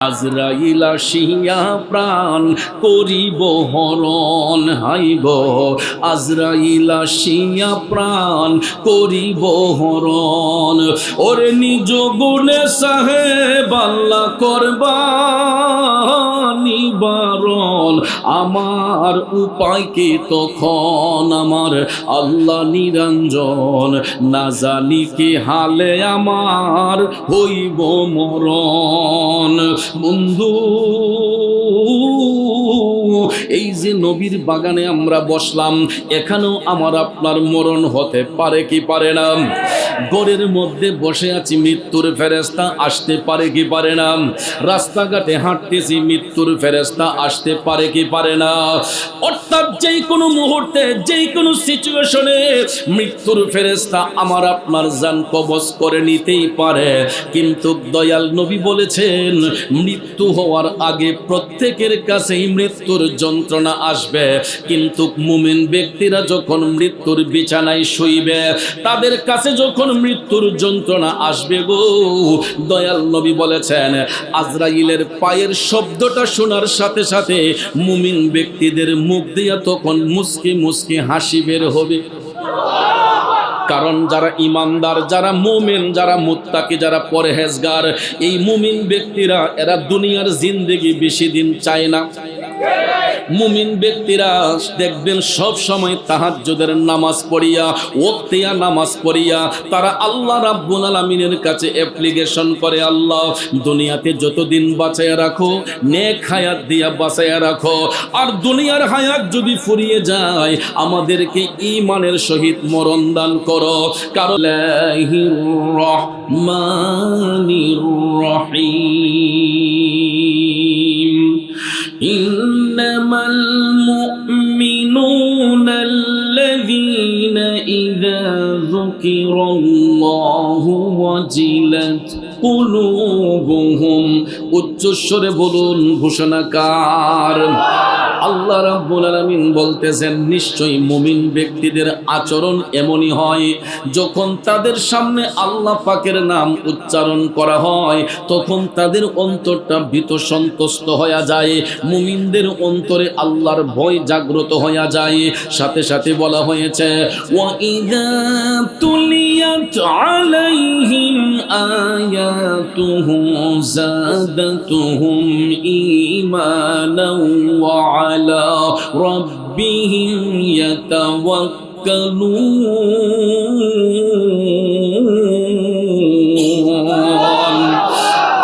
আজরাইল আসিয়া প্রাণ করিব হরণ, হাইব আজরাইল আসিয়া প্রাণ করিব হরণ। ওরে নিজ গুণে সাহেব আল্লাহ করবা নিবারণ, আমার উপায় কি তখন আমার আল্লাহ নিরঞ্জন, না জানি কি হালে আমার হইব মরণ। বন্ধু, এই যে নবীর বাগানে আমরা বসলাম, এখানেও আমার আপনার মরণ হতে পারে কি পারে না? ঘরের মধ্যে বসে আছি, মৃত্যুর ফেরেশতা আসতে পারে কি পারে না? রাস্তাঘাটে হাঁটতেছি, মৃত্যুর ফেরেশতা আসতে পারে কি পারে না? অর্থাৎ যেই কোনো মুহূর্তে, যেই কোনো সিচুয়েশনে মৃত্যুর ফেরেশতা আমার আপনার জান কবজ করে নিতেই পারে। কিন্তু দয়াল নবী বলেছেন, মৃত্যু হওয়ার আগে প্রত্যেকের কাছেই মৃত্যুর যন্ত্রণা আসবে, কিন্তু মুমিন ব্যক্তিরা যখন মৃত্যুর বিছানায় শুইবে, তাদের কাছে যখন মৃত্যুর যন্ত্রণা আসবে গো, দয়াল নবী বলেছেন আজরাইলের পায়ের শব্দটা শোনার সাথে সাথে মুমিন ব্যক্তিদের মুখ দিয়া তখন মুস্কি মুস্কি হাসি বের হবে। কারণ যারা ইমানদার, যারা মুমিন, যারা মুত্তাকি, যারা পরহেজগার, এই মুমিন ব্যক্তিরা এরা দুনিয়ার জিন্দেগি বেশি দিন চায় না। মুমিন ব্যক্তিরা দেখবেন সব সময় তাহাজ্জুদের নামাজ পড়িয়া, ওয়াক্তিয়া নামাজ পড়িয়া তারা আল্লাহ রাব্বুল আলামিনের কাছে অ্যাপ্লিকেশন করে, আল্লাহ দুনিয়াতে যতদিন বাঁচায়া রাখো, নেক হায়াত দিয়া বাঁচায়া রাখো, আর দুনিয়ার হায়াত যদি ফুরিয়ে যায় আমাদেরকে ঈমানের সহিত মরণ দান করো। কারণ লাহির রহমানির রহিম, إنما المؤمنون الذين إذا ذكر الله وجلت قلوبهم। উচ্চস্বরে বলুন ঘোষণাকার। আল্লাহ রাব্বুল আলামিন বলতেছেন, নিশ্চয়ই মুমিন ব্যক্তিদের আচরণ এমনই হয়, যখন তাদের সামনে আল্লাহ পাকের নাম উচ্চারণ করা হয় তখন তাদের অন্তরটা ভীত সন্তুষ্ট হয়ে যায়, মুমিনদের অন্তরে আল্লাহর ভয় জাগ্রত হয়ে যায়। সাথে সাথে বলা হয়েছে, ওয়াইযা তুলিয়াত আলাইহিম আয়াতুহু যাদাতুহুম ঈমানাও ওয়া আলা রাব্বিহিম ইয়াতাওয়াক্কালুন।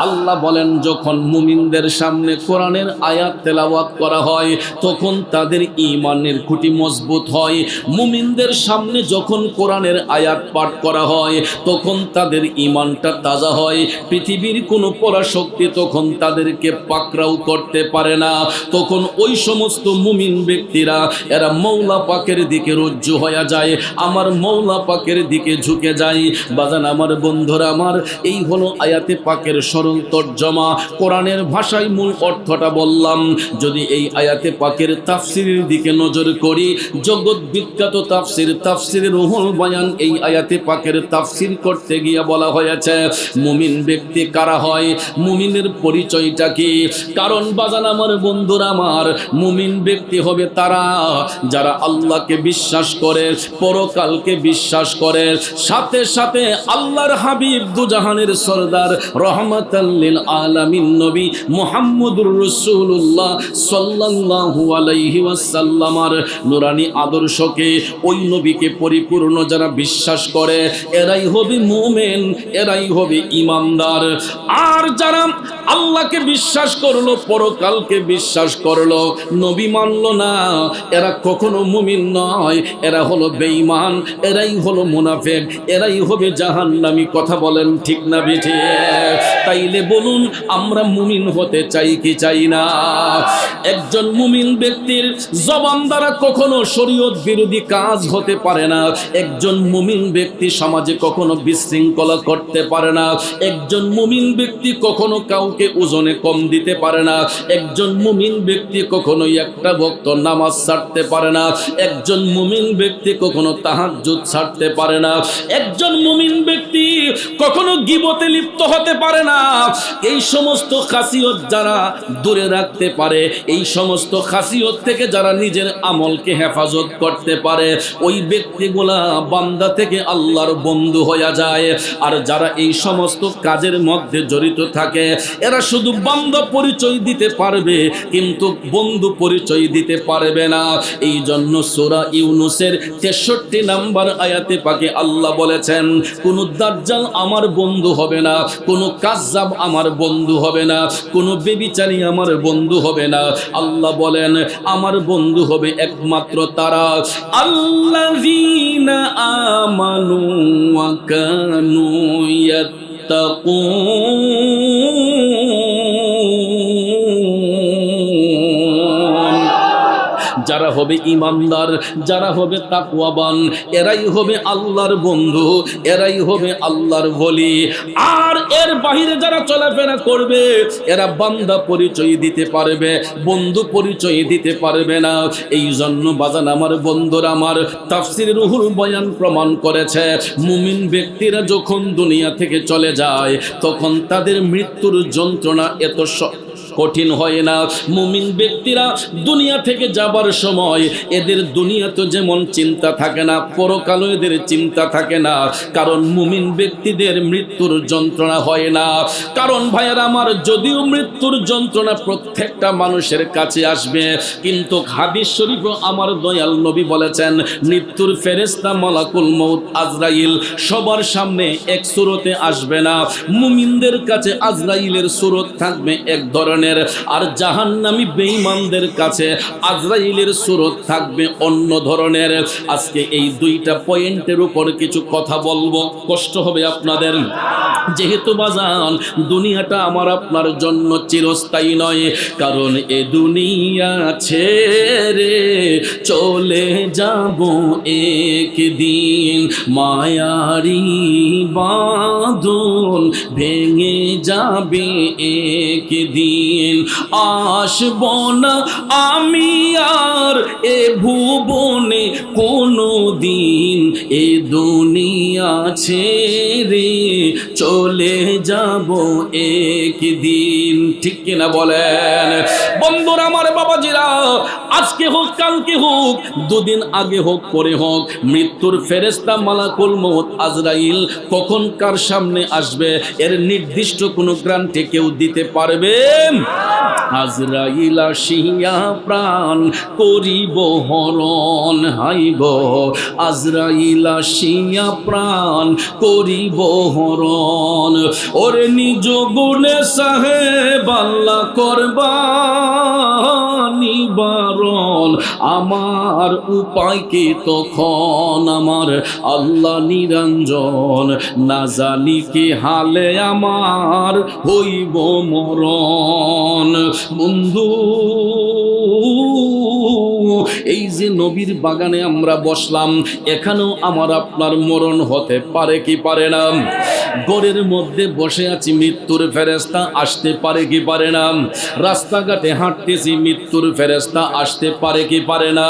আল্লাহ বলেন, যখন মুমিনদের সামনে কোরআনের আয়াত তেলাওয়াত করা হয় তখন তাদের ঈমানের খুঁটি মজবুত হয়। মুমিনদের সামনে যখন কোরআনের আয়াত পাঠ করা হয় তখন তাদের ঈমানটা তাজা হয়। পৃথিবীর কোনো পরাশক্তি তখন তাদেরকে পাকড়াও করতে পারে না। তখন ওই সমস্ত মুমিন ব্যক্তিরা এরা মওলা পাকের দিকে রুজু হয়ে যায়, আমার মওলা পাকের দিকে ঝুঁকে যায়। বাজান আমার, বন্ধুরা আমার, এই হলো আয়াতে পাকের সরল তর্জমা। কোরআনের ভাষায় মূল অর্থটা বললাম। যদি এই আয়াতে পাকের তাফসিরের দিকে নজর করি, জগৎ বিখ্যাত তাফসির, তাফসিরে রুহুল বায়ান, এই আয়াতে পাকের তাফসির করতে গিয়ে বলা হয়েছে মুমিন ব্যক্তি কারা হয়, মুমিনের পরিচয়টা কি। কারণ বাজান আমার, বন্ধুরা আমার, মুমিন ব্যক্তি হবে তারা যারা আল্লাহকে বিশ্বাস করে, পরকালকে বিশ্বাস করে, সাথে সাথে আল্লাহর হাবিব দুজাহানের সরদার রহমাতাল লিল আলামিন নবী মুহাম্মদুর রাসূলুল্লাহ সাল্লাল্লাহু আলাইহি ওয়াসাল্লামের নূরানী আদর্শকে, ওই নবীকে পরিপূর্ণ যারা বিশ্বাস করে এরাই হবে মুমিন, এরাই হবে ঈমানদার। আর যারা আল্লাহকে বিশ্বাস করলো, পরকালকে বিশ্বাস করলো, নবী মানলো না, এরা কখনো মুমিন নয়, এরা হলো বেঈমান, এরাই হলো মুনাফিক, এরাই হবে জাহান্নামী। কথা বলেন ঠিক না বেঠিক? তাইলে বলুন, আমরা মুমিন হতে চাই কি চাই না? একজন মুমিন ব্যক্তির জবান দ্বারা কখনো শরীয়ত বিরোধী কাজ হতে পারে না। একজন মুমিন ব্যক্তি সমাজে কখনো বিশৃঙ্খলা করতে পারে না। একজন মুমিন ব্যক্তি কখনো কাউকে ওজনে কম দিতে পারে না। একজন মুমিন ব্যক্তি কখনো একটা ওয়াক্ত নামাজ ছাড়তে পারে না। একজন মুমিন ব্যক্তি কখনো তাহাজ্জুদ ছাড়তে পারে না। একজন মুমিন ব্যক্তি কখনো গীবতে লিপ্ত হতে পারে না। এই সমস্ত খাসিয়ত যারা দূরে রাখতে পারে, এই সমস্ত খাসিয়ত থেকে যারা নিজের আমলকে হেফাজত করতে পারে, ওই ব্যক্তিগুলা বান্দা থেকে আল্লাহর বন্ধু হয়ে যায়। আর যারা এই সমস্ত কাজের মধ্যে জড়িত থাকে, এরা শুধু বান্দা পরিচয় দিতে পারবে কিন্তু বন্ধু পরিচয় দিতে পারবে না। এই জন্য সূরা ইউনূসের 63 নম্বর আয়াতে পাকে আল্লাহ বলেছেন, কোন দাজ্জাল আমার বন্ধু হবে না, কোন কাযযাব আমার বন্ধু হবে না, কোন বেবিচারী আমার বন্ধু হবে না। আল্লাহ বলেন আমার বন্ধু হবে একমাত্র তারা আল্লাযীনা আমানু ওয়া কানু যারা হবে ঈমানদার, যারা হবে তাকওয়াবান, এরাই হবে আল্লাহর বন্ধু, এরাই হবে আল্লাহর ওলি। আর এর বাইরে যারা চলাফেরা করবে, এরা বান্দা পরিচয় দিতে পারবে, বন্ধু পরিচয় দিতে পারবে না। এই জন্য বাজান আমার বন্ধুরা আমার, তাফসীর রুহুল বয়ান প্রমাণ করেছে, মুমিন ব্যক্তিরা যখন দুনিয়া থেকে চলে যায় তখন তাদের মৃত্যুর যন্ত্রণা এত কঠিন হয় না। মুমিন ব্যক্তিরা দুনিয়া থেকে যাবার সময় এদের দুনিয়া তো যেমন চিন্তা থাকে না, পরকালও এদের চিন্তা থাকে না। কারণ মুমিন ব্যক্তিদের মৃত্যুর যন্ত্রণা হয় না। কারণ ভাইয়েরা আমার, যদিও মৃত্যুর যন্ত্রণা প্রত্যেকটা মানুষের কাছে আসবে, কিন্তু হাদিস শরীফে আমার দয়াল নবী বলেছেন, মৃত্যুর ফেরেশতা মালাকুল মউত আজরাইল সবার সামনে এক সুরতে আসবে না। মুমিনদের কাছে আজরাইলের সুরত থাকবে এক ধরনের, আর জাহান্নামী বেঈমানদের কাছে আজরাইলের সুরত থাকবে অন্য ধরনের। আজকে এই দুইটা পয়েন্টের উপর কিছু কথা বলবো, কষ্ট হবে আপনাদের। যেহেতু বাজান দুনিয়াটা আমার আপনার জন্য চিরস্থায়ী নয়, কারণ এ দুনিয়া ছেড়ে চলে যাব একদিন, মায়ারি বাঁধন ভেঙে যাবে একদিন, আসব না আমি আর এ ভুবনে কোনো দিন, এ দুনিয়া ছেড়ে চলে যাব একদিন। ঠিক কিনা বলেন বন্ধুরা আমার, বাবাজিরা, আজকে হোক কালকে হোক, দুদিন আগে হোক পরে হোক, মৃত্যুর ফেরেশতা মালাকুল মউত আজরাইল কখন কার সামনে আসবে এর নির্দিষ্ট কোনো গ্যারান্টি কেউ দিতে পারবে? আজরাইল আসিয়া প্রাণ করিব হরণ, হাই গো আজরাইল আসিয়া প্রাণ করিব হরণ, ওরে নিজ গুণে সাহেব আল্লাহ করবা নিবারণ, আমার উপায় কি তখন আমার আল্লাহ নিরঞ্জন, না জানি কি হালে আমার হইব মরণ। বন্ধু, এই যে নবীর বাগানে আমরা বসলাম, এখানেও আমার আপনার মরণ হতে পারে কি পারে না? ঘরের মধ্যে বসে আছি, মৃত্যুর ফেরেশতা আসতে পারে কি পারে না? রাস্তাঘাটে হাঁটতেছি, মৃত্যুর ফেরেশতা আসতে পারে কি পারে না?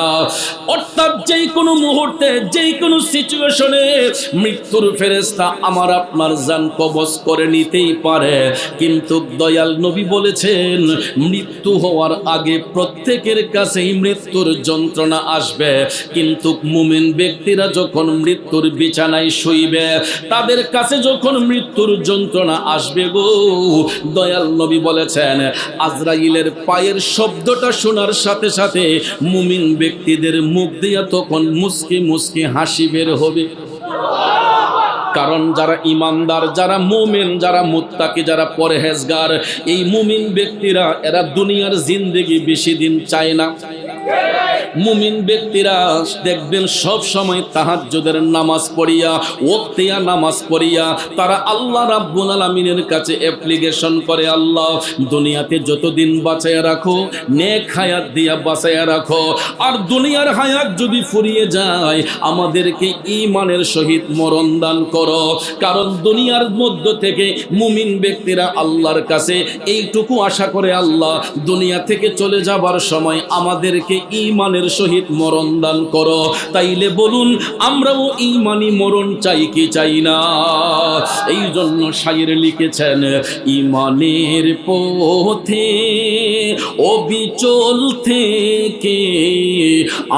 অর্থাৎ যেই কোনো মুহূর্তে, যেই কোনো সিচুয়েশনে মৃত্যুর ফেরেশতা আমার আপনার জান কবজ করে নিতেই পারে। কিন্তু দয়াল নবী বলেছেন, মৃত্যু হওয়ার আগে প্রত্যেকের কাছেই মৃত্যুর যন্ত্রণা আসবে, কিন্তু মুমিন ব্যক্তিরা যখন মৃত্যুর বিছানায় শুইবে, তাদের কাছে যখন মৃত্যুর যন্ত্রণা আসবে গো, দয়াল নবী বলেছেন, আজরাইলের পায়ের শব্দটা শোনার সাথে সাথে মুমিন ব্যক্তিদের মুখ দিয়া তখন মুস্কি মুস্কি হাসি বের হবে। কারণ যারা ইমানদার, যারা মুমিন, যারা মুত্তাকি, যারা পরহেজগার, এই মুমিন ব্যক্তিরা এরা দুনিয়ার জিন্দেগি বেশি দিন চায় না। মুমিন ব্যক্তিরা দেখবেন সব সময় তাহাজ্জুদের নামাজ পড়িয়া, ওয়াক্তিয়া নামাজ পড়িয়া তারা আল্লাহ রাব্বুল আলামিনের কাছে অ্যাপ্লিকেশন করে, আল্লাহ দুনিয়াতে যতদিন বাঁচায়া রাখো, নেক হায়াত দিয়া বাঁচায়া রাখো, আর দুনিয়ার হায়াত যদি ফুরিয়ে যায় আমাদেরকে ঈমানের সহিত মরণ দান করো। কারণ দুনিয়ার মধ্য থেকে মুমিন ব্যক্তিরা আল্লাহর কাছে এইটুকু আশা করে, আল্লাহ দুনিয়া থেকে চলে যাবার সময় আমাদেরকে আমাদেরকে ঈমানের সহিত মরণ দান করো। তাইলে বলুন আমরাও ঈমানি মরণ চাই কি চাই না? এই জন্য শায়ের লিখেছেন, ঈমানের পথে অবিচল থেকে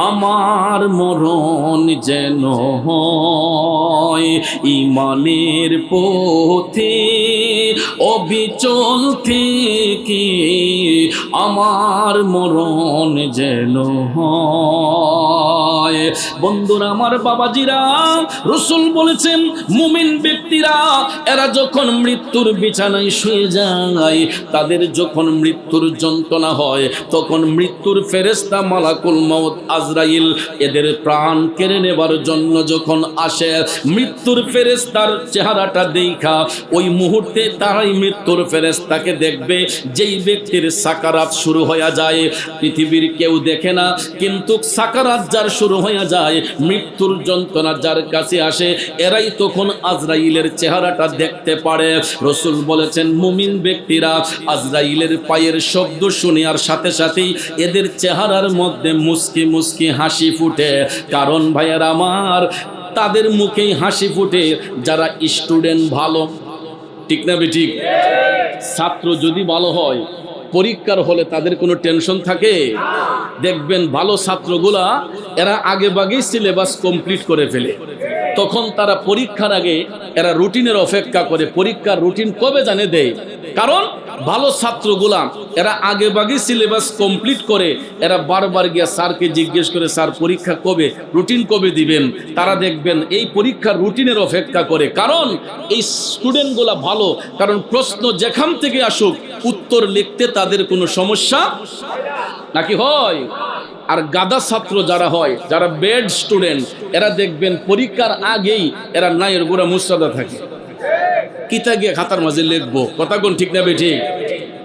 আমার মরণ যেন হয়, ঈমানের পথে অবিচল থেকে আমার মরণ যেন হয়। বন্ধুরা আমার, বাবাজিরা, রাসূল বলেছেন মুমিন ব্যক্তিরা এরা যখন মৃত্যুর বিছানায় শুয়ে যায়, তাদের যখন মৃত্যুর যন্ত্রণা হয়, তখন মৃত্যুর ফেরেশতা মালাকুল মউত আজরাইল এদের প্রাণ কেড়ে নেবার জন্য যখন আসে, মৃত্যুর ফেরেশতার চেহারাটা দেখা ওই মুহূর্তে তারাই মৃত্যুর ফেরেশতাকে দেখবে। যেই ব্যক্তির সাকারাত শুরু হয়ে যায়, পৃথিবীর কেউ দেখে না, কিন্তু সাকারাত যার শুরু হয়ে যায়, মৃত্যুর যন্ত্রণা যার কাছে আসে, এরাই তখন আজরাইলের চেহারাটা দেখতে পারে। রাসূল বলেছেন মুমিন ব্যক্তিরা আজরাইলের পায়ের শব্দ শুনে আর সাথে সাথেই এদের চেহারার মধ্যে মুস্কি মুস্কি হাসি ফুটে। কারণ ভাইয়ার আমার, তাদের মুখেই হাসি ফুটে যারা স্টুডেন্ট ভালো, ঠিক না বেঠিক? ছাত্র যদি ভালো হয়, পরীক্ষার হলে তাদের কোনো টেনশন থাকে? দেখবেন ভালো ছাত্রগুলা এরা আগে ভাগেই সিলেবাস কমপ্লিট করে ফেলে, তখন তারা পরীক্ষার আগে এরা রুটিনের অপেক্ষা করে, পরীক্ষার রুটিন কবে জানে দেয়। কারণ ভালো ছাত্রগুলা এরা আগে ভাগে সিলেবাস কমপ্লিট করে, এরা বারবার গিয়া স্যারকে জিজ্ঞেস করে, স্যার পরীক্ষা কবে, রুটিন কবে দিবেন? তারা দেখবেন এই পরীক্ষার রুটিনের অপেক্ষা করে। কারণ এই স্টুডেন্টগুলা ভালো, কারণ প্রশ্ন যেখান থেকে আসুক উত্তর লিখতে তাদের কোনো সমস্যা নাকি হয়। আর গাদা ছাত্র যারা হয়, যারা বেড স্টুডেন্ট, এরা দেখবেন পরীক্ষার আগেই এরা নায়ের গোড়া মুসরাদা থাকে, কিতা গিয়ে খাতার মাঝে লিখবো, কথা কোন ঠিক না বেঠিক?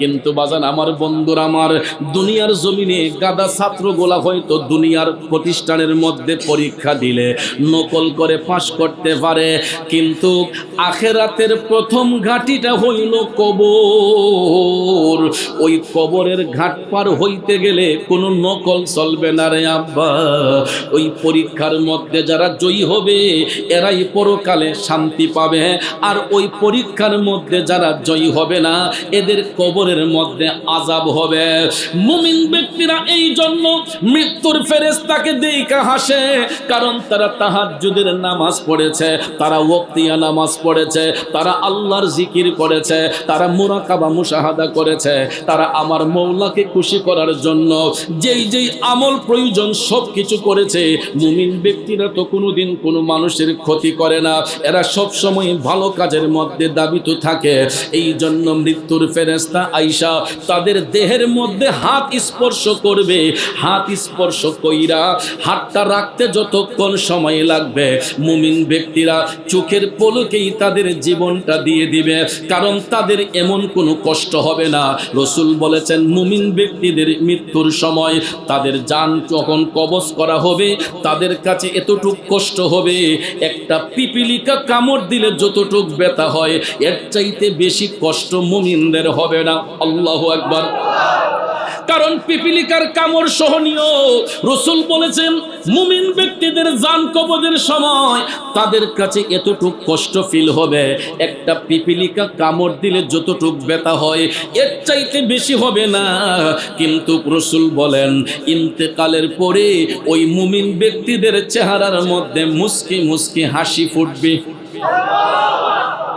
কিন্তু বাজান আমার, বন্ধুরা আমার, দুনিয়ার জমিনে গাদা ছাত্রগুলা হয়তো দুনিয়ার প্রতিষ্ঠানের মধ্যে পরীক্ষা দিলে নকল করে পাশ করতে পারে, কিন্তু আখেরাতের প্রথম ঘাটিটা হইল কবর। ওই কবরের ঘাট পার হইতে গেলে কোনো নকল চলবে না রে আব্বা। ওই পরীক্ষার মধ্যে যারা জয়ী হবে এরাই পরকালে শান্তি পাবে, আর ওই পরীক্ষার মধ্যে যারা জয়ী হবে না এদের কবরের মধ্যে আযাব হবে। মুমিন ব্যক্তিরা এই জন্য মৃত্যুর ফেরেশতাকে দেখা হাসে, কারণ তারা তাহাজ্জুদের নামাজ পড়েছে, তারা ওয়াক্তিয়া নামাজ পড়েছে, তারা আল্লাহর জিকির করেছে, তারা মুরাকাবা মুশাহাদা করেছে, তারা আমার মওলাকে খুশি করার জন্য যেই যেই আমল প্রয়োজন সব কিছু করেছে। মুমিন ব্যক্তিরা তো কোনোদিন কোনো মানুষের ক্ষতি করে না, এরা সব সময় ভালো কাজের মধ্যে দাবিত থাকে। এই জন্য মৃত্যুর ফেরেশতা আইসা তাদের দেহের মধ্যে হাত স্পর্শ করবে, হাত স্পর্শ কইরা হাতটা রাখতে যতক্ষণ সময় লাগবে মুমিন ব্যক্তিরা চোখের পলকেই তাদের জীবনটা দিয়ে দিবে, কারণ তাদের এমন কোনো কষ্ট হবে না। রাসূল বলেছেন মুমিন ব্যক্তিদের মৃত্যুর সময় তাদের জান যখন কবজ করা হবে তাদের কাছে এতটুক কষ্ট হবে, একটা পিপিলিকা কামড় দিলে যতটুক ব্যথা হয় এর চাইতে বেশি কষ্ট মুমিনদের হবে না। আল্লাহু আকবার। কারণ পিপিলিকার কামড় সহনীয়। রাসূল বলেছেন মুমিন ব্যক্তিদের জান কবজের সময় তাদের কাছে এতটুক কষ্ট ফিল হবে, একটা পিপিলিকা কামড় দিলে যতটুক ব্যথা হয় এর চাইতে বেশি হবে না। কিন্তু রাসূল বলেন ইন্তেকালের পরে ওই মুমিন ব্যক্তিদের চেহারার মধ্যে মুস্কি মুস্কি হাসি ফুটবে।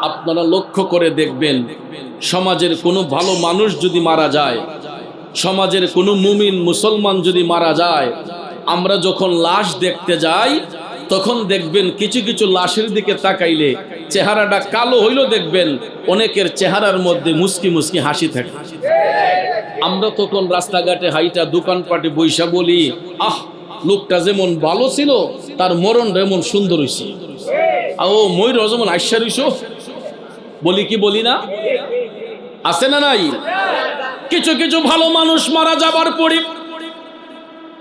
আপনারা লক্ষ্য করে দেখবেন, সমাজের কোনো ভালো মানুষ যদি মারা যায়, সমাজের কোনো মুমিন মুসলমান যদি মারা যায়, আমরা যখন লাশ দেখতে যাই তখন দেখবেন কিছু কিছু লাশের দিকে তাকাইলে চেহারাটা কালো হইলেও দেখবেন অনেকের চেহারার মধ্যে মুস্কি মুস্কি হাসি থাকে। আমরা তখন রাস্তাঘাটে হাইটা দোকানপাটে বৈশা বলি, আহ লোকটা যেমন ভালো ছিল তার মরণটা এমন সুন্দর হইছে, ও ময়ূর যেমন আশ্চর্য হইছ, বলি কি বলি না? আছে না নাই? কিছু কিছু ভালো মানুষ মারা যাবার পরে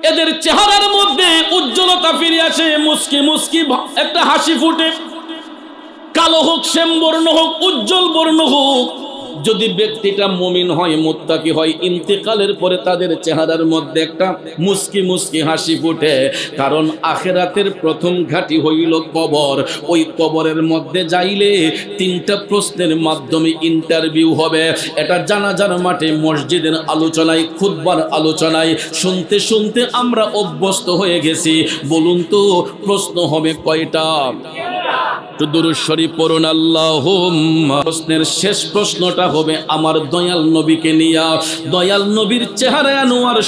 এদের চেহারার মধ্যে উজ্জ্বলতা ফিরে আসে, মুস্কি মুস্কি একটা হাসি ফুটে। কালো হোক, শ্যাম বর্ণ হোক, উজ্জ্বল বর্ণ হোক, যদি ব্যক্তিটা মুমিন হয়, মুত্তাকি হয়, ইন্তেকালের পরে তাদের চেহারার মধ্যে একটা মুস্কি মুস্কি হাসি ফুটে, কারণ আখিরাতের প্রথম ঘাঁটি হইল কবর। ওই কবরের মধ্যে যাইলে 3টা প্রশ্নের মাধ্যমে ইন্টারভিউ হবে। এটা জানাজার মাঠে, মসজিদের আলোচনায়, খুতবার আলোচনায় শুনতে শুনতে আমরা অভ্যস্ত হয়ে গেছি। বলুন তো প্রশ্ন হবে কয়টা? তো দুরূদ শরীফ পড়ুন আল্লাহুম্মা। প্রশ্নের শেষ প্রশ্নটা হবে আমার দয়াল নবীকে নিয়া। দয়াল নবীর চেহারা আনোয়ার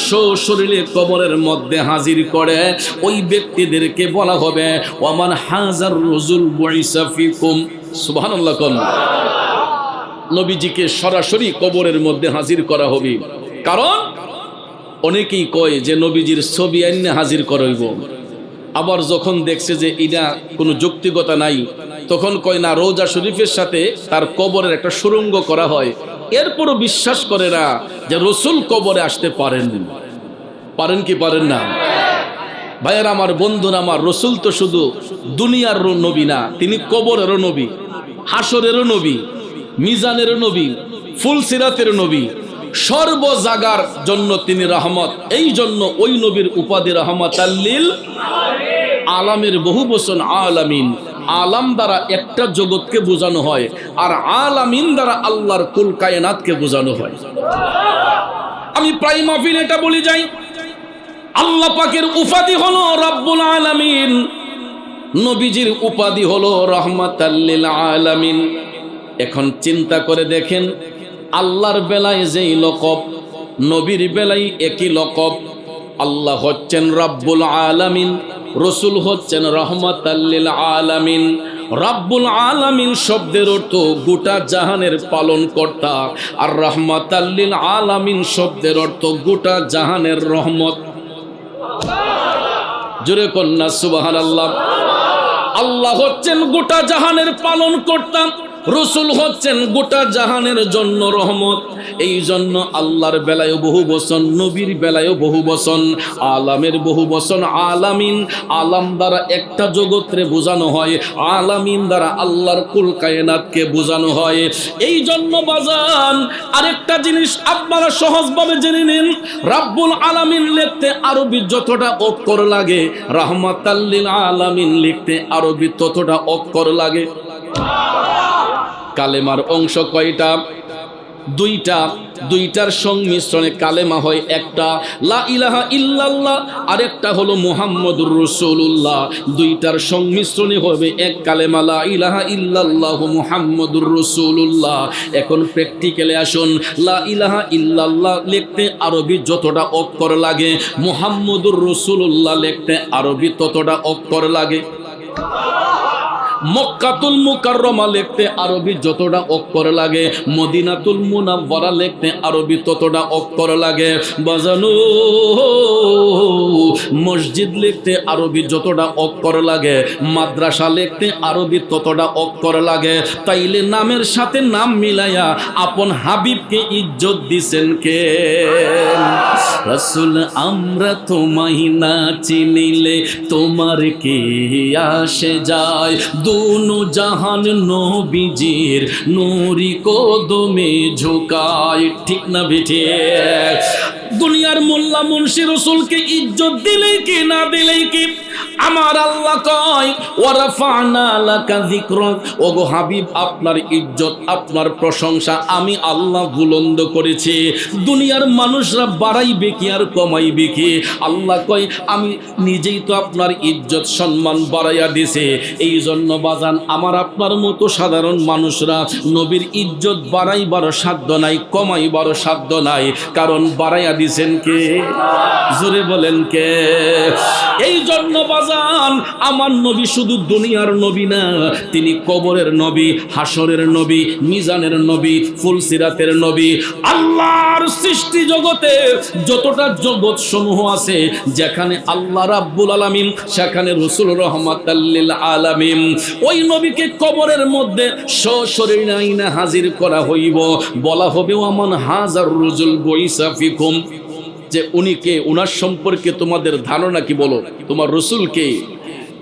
শরীরে কবরের মধ্যে হাজির করে ওই ব্যক্তিদেরকে বলা হবে ওয়ামান হাজার রুজুল বুইসা ফিকুম। সুবহানাল্লাহ। কোন নবীজিকে সরাসরি কবরের মধ্যে হাজির করা হবে। কারণ অনেকেই কয় যে নবীজির ছবি আইনে হাজির করাইব, আবার যখন দেখছে যে এটা কোনো যৌক্তিকতা নাই, তখন কয় না, রোজা শরীফের সাথে তার কবরের একটা সুড়ঙ্গ করা হয়। এরপরও বিশ্বাস করে না যে রসুল কবরে আসতে পারেন। পারেন কি পারেন না? ভাইয়ের আমার, বন্ধুরা আমার, রসুল তো শুধু দুনিয়ার নবী না, তিনি কবরেরও নবী, হাসরেরও নবী, মিজানেরও নবী, ফুলসিরাতের নবী, সর্ব জাগার জন্য তিনি রহমত। এই জন্য ওই নবীর উপাধি রহমাতাল লিল আলামের বহু বচন আলামিন। আলাম দ্বারা একটা জগৎকে বোঝানো হয়, আর আলামিন দ্বারা আল্লাহর কুল কায়নাতকে বোঝানো হয়। আমি প্রায় মাহফিল এটা বলি যাই, আল্লাহ পাকের উপাধি হলো রব্বুল আলামিন, নবীজির উপাধি হলো রহমাতাল লিল আলামিন। এখন চিন্তা করে দেখেন, আল্লাহর বেলায় যেই লকব, নবীর বেলায় একই লকব। আল্লাহ হচ্ছেন রব্বুল আলামিন, রসুল হচ্ছেন রহমাতাল লিল আলামিন। রব্বুল আলামিন শব্দের অর্থ গোটা জাহানের পালন কর্তা, আর রহমাতাল লিল আলামিন শব্দের অর্থ গোটা জাহানের রহমত। জোরে কন্যা সুবহানাল্লাহ। আল্লাহ হচ্ছেন গোটা জাহানের পালন কর্তা, রসুল হচ্ছেন গোটা জাহানের জন্য রহমত। এই জন্য আল্লাহর বেলায় বহু বচন, নবীর বেলায় বহু বচন, আলামের বহু বচন। আলামিন, আলাম দ্বারা একটা জগৎরে বোঝানো হয়, আলামিন দ্বারা আল্লাহর কুল কায়নাতকে বোঝানো হয়। এই জন্য বাজান আরেকটা জিনিস আপনারা সহজভাবে জেনে নিন, রাব্বুল আলামিন লিখতে আরবি যতটা অক্ষর লাগে, রাহমাতাল লিল আলামিন লিখতে আরবি ততটা অক্ষর লাগে। কালেমার অংশ কয়টা? দুইটা। দুইটার সংমিশ্রণে কালেমা হয় একটা, লা ইলাহা ইল্লাল্লাহ, আরেকটা হলো মুহাম্মদুর রাসূলুল্লাহ। দুইটার সংমিশ্রণে হবে এক কালেমা, লা ইলাহা ইল্লাল্লাহু মুহাম্মদুর রাসূলুল্লাহ। এখন প্র্যাকটিক্যালে আসুন, লা ইলাহা ইল্লাল্লাহ লিখতে আরবি যতটা অক্ষর লাগে, মুহাম্মদুর রাসূলুল্লাহ লিখতে আরবি ততটা অক্ষর লাগে। মক্কাতুল মুকাররমা লিখতে আরবি যতটা অক্ষর লাগে, মদিনাতুল মুনাওয়ারা লিখতে আরবি ততটা অক্ষর লাগে। বাজানো মসজিদ লিখতে আরবি যতটা অক্ষর লাগে, মাদ্রাসা লিখতে আরবি ততটা অক্ষর লাগে। তাইলে নামের সাথে নাম মিলাইয়া আপন হাবিবকে ইজ্জত দিছেন কে? রাসূল আমরা তোমায় না চিনিলে তোমার কে আসে যায়, दोनों जहान नबीजीर नूरी कदमे झुकाय। ठीक ना बेटे? दुनियार मोल्ला मुंशी रसूल के इज्जत दिले की ना दिले की, আমার আল্লাহ কয় ওয়ারাফানা লাকা যিকরাক, ওগো হাবিব আপনার ইজ্জত, আপনার প্রশংসা আমি আল্লাহ বুলন্দ করেছি। দুনিয়ার মানুষরা বাড়াইবে কি আর কমাইবে কি? আল্লাহ কয় আমি নিজেই তো আপনার ইজ্জত সম্মান বাড়াইয়া দিয়েছে। এই জন্য বাজান আমার আপনার মতো সাধারণ মানুষরা নবীর ইজ্জত বাড়াইবার সাধ্য নাই, কমাইবার সাধ্য নাই, কারণ বাড়াইয়া দিয়েছেন কে? জোরে বলেন কে? এই জন্য বাজান আমার নবী শুধু দুনিয়ার নবী না, তিনি কবরের নবী, হাসরের নবী, মিজানের নবী, ফুলসিরাতের নবী। আল্লাহর সৃষ্টি জগতে যতটা জগৎ সমূহ আছে, যেখানে আল্লাহ রাব্বুল আলামিন সেখানে রাসূল রাহমাতাল লিল আলামিন। ওই নবীকে কবরের মধ্যে সশরীরে আইনা হাজির করা হইব, বলা হবে ওয়ামান হাজার রুজুল বুইসা ফিকুম, যে উনি কে, উনার সম্পর্কে তোমাদের ধারণা কি বলো, তোমার রসুল কে?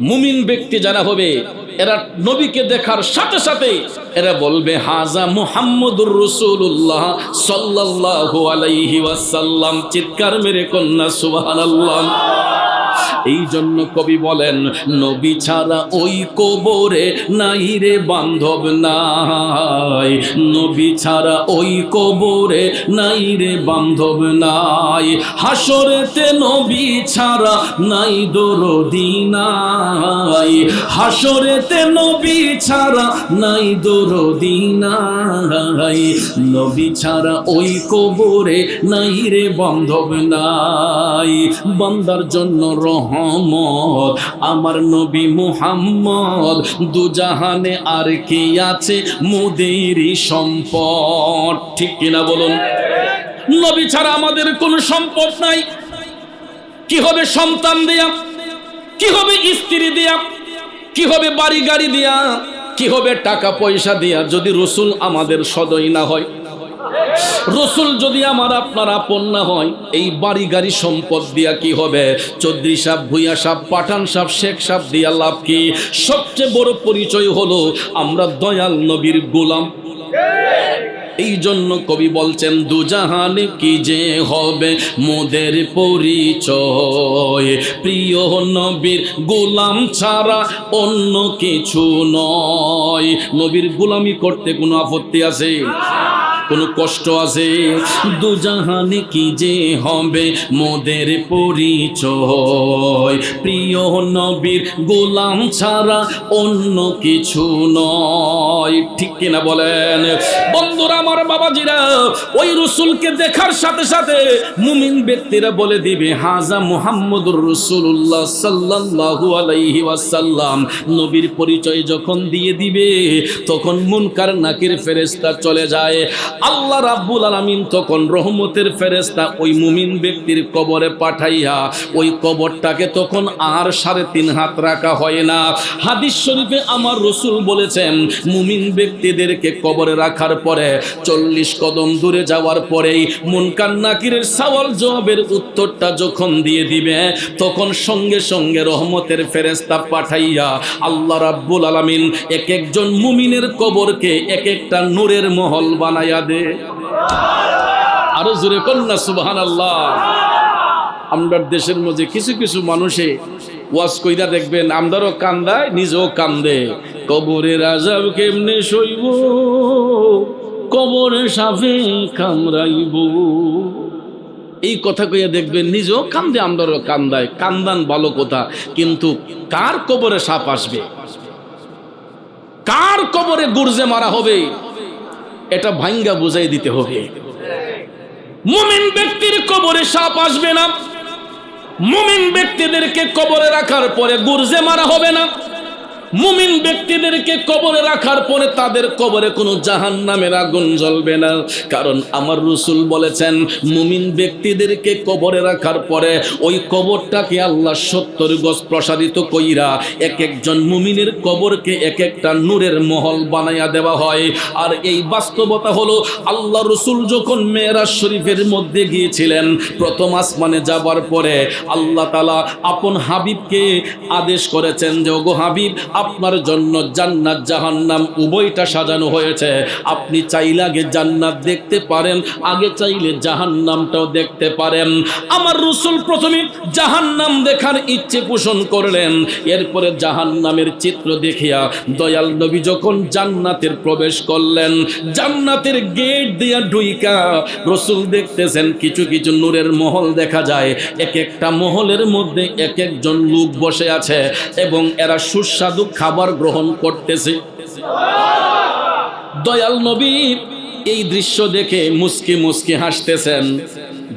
মুমিন ব্যক্তি যারা হবে এরা নবীকে দেখার সাথে সাথে এরা বলবে হাজা মুহাম্মদুর রাসূলুল্লাহ সাল্লাল্লাহু আলাইহি ওয়াসাল্লাম। চিৎকার মেরে কন্যা সুবহানাল্লাহ। এই জন্য কবি বলেন নবী ছাড়া ওই কবরে নাই রে বান্ধব নাই, নবী ছাড়া ওই কবরে নাই রে বান্ধব নাই, হাসরেতে নবী ছাড়া নাই দরদি নাই, হাসরেতে নবী ছাড়া নাই দরদি নাই, নবী ছাড়া ওই কবরে নাই রে বান্ধব নাই। বান্দার জন্য রহমত আমার নবী মুহাম্মদ, দুজাহানে আর কি আছে মোদেরই সম্পদ। ঠিক কিনা বলুন? নবী ছাড়া আমাদের কোনো সম্পদ নাই। কি হবে সন্তান দেয়া, কি হবে স্ত্রী দেয়া, কি হবে বাড়ি গাড়ি দেয়া, কি হবে টাকা পয়সা দেয়া যদি রসুল আমাদের সদয় না হয়, রসুল যদি আমার আপনার আপন না হয়, এই বাড়ি গাড়ি সম্পদ দিয়া কি হবে? চৌধুরী সাহেব, ভুইয়া সাহেব, পাঠান সাহেব, শেখ সাহেব দিয়া লাভ কি? সবচেয়ে বড় পরিচয় হলো আমরা দয়াল নবীর গোলাম। এই জন্য কবি বলছেন দুজাহানে কি যে হবে মোদের পরিচয়, প্রিয় নবীর গোলাম ছাড়া অন্য কিছু নয়। নবীর গোলামি করতে কোনো আপত্তি আছে? কোনো কষ্ট আছে? দুজাহানে কি যে হবে মোদের পরিচয়, প্রিয় নবীর গোলাম ছাড়া অন্য কিছু নয়। ঠিক কিনা বলেন? বন্ধুরা আমার, বাবাজিরা, ওই রসুলকে দেখার সাথে সাথে মুমিন ব্যক্তিরা বলে দিবে হাজা মুহাম্মদুর রাসূলুল্লাহ সাল্লাল্লাহু আলাইহি ওয়াসাল্লাম। নবীর পরিচয় যখন দিয়ে দিবে তখন মুনকার নাকির ফেরেশতা চলে যায়। আল্লাহ রাব্বুল আলামিন তখন রহমতের ফেরেশতা ওই মুমিন ব্যক্তির কবরে পাঠাইয়া ওই কবরটাকে তখন আর 3.5 হাত রাখা হয় না। হাদিস শরীফে আমার রসুল বলেছেন মুমিন ব্যক্তিদেরকে কবরে রাখার পরে 40 কদম দূরে যাওয়ার পরেই মুনকার নাকিরের সওয়াল জবাবের উত্তরটা যখন দিয়ে দিবে তখন সঙ্গে সঙ্গে রহমতের ফেরেশতা পাঠাইয়া আল্লাহ রাব্বুল আলামিন এক একজন মুমিনের কবরকে এক একটা নূরের মহল বানায়া দে। আরো জোরে কন্যা সুবহানাল্লাহ। আমরা দেশের মধ্যে কিছু কিছু মানুষে ওয়াজ কইরা দেখবেন আমদারও কান্দায় নিজেও কান্দে, কবরের আযাব কেমনে সইব, কবরে সাপে কামড়াইব, এই কথা কইয়া দেখবেন নিজেও কান্দে আমদারও কান্দায়। কান্দান ভালো কথা, কিন্তু কার কবরে সাপ আসবে, কার কবরে গুরজে মারা হবে, এটা ভাঙ্গা বুঝাই দিতে হবে। মুমিন ব্যক্তির কবরে সাপ আসবে না, মুমিন ব্যক্তিদেরকে কবরে রাখার পরে গুরজে মারা হবে না, মুমিন ব্যক্তিদেরকে কবরে রাখার পরে তাদের কবরে কোনো জাহান্নামের আগুন জ্বলবে না। কারণ আমার রাসূল বলেছেন মুমিন ব্যক্তিদেরকে কবরে রাখার পরে ওই কবরটাকে আল্লাহ 70 গজ প্রসারিত কইরা এক একজন মুমিনের কবরকে এক একটা নূরের মহল বানাইয়া দেওয়া হয়। আর এই বাস্তবতা হলো আল্লাহ রাসূল যখন মেরাজ শরীফের মধ্যে গিয়েছিলেন, প্রথম আসমানে যাবার পরে আল্লাহ তাআলা আপন হাবিবকে আদেশ করেছেন যে ওগো হাবিব, আপনার জন্য জান্নাত জাহান্নাম উভয়টা সাজানো হয়েছে, আপনি চাইলে আগে জান্নাত দেখতে পারেন, আগে চাইলে জাহান্নামটাও দেখতে পারেন। আমার রাসূল প্রথমে জাহান্নাম দেখার ইচ্ছে পোষণ করলেন, এরপরে জাহান্নামের চিত্র দেখিয়া দয়াল নবী যখন জান্নাতের প্রবেশ করলেন, জান্নাতের গেট দিয়া ঢুইকা রাসূল দেখতেছেন কিছু কিছু নূরের মহল দেখা যায়, এক একটা মহলের মধ্যে এক একজন লোক বসে আছে এবং এরা সুস্বাদু খাবার গ্রহণ করতেছে। দয়াল নবী এই দৃশ্য দেখে মুস্কি মুস্কি হাসতেছেন।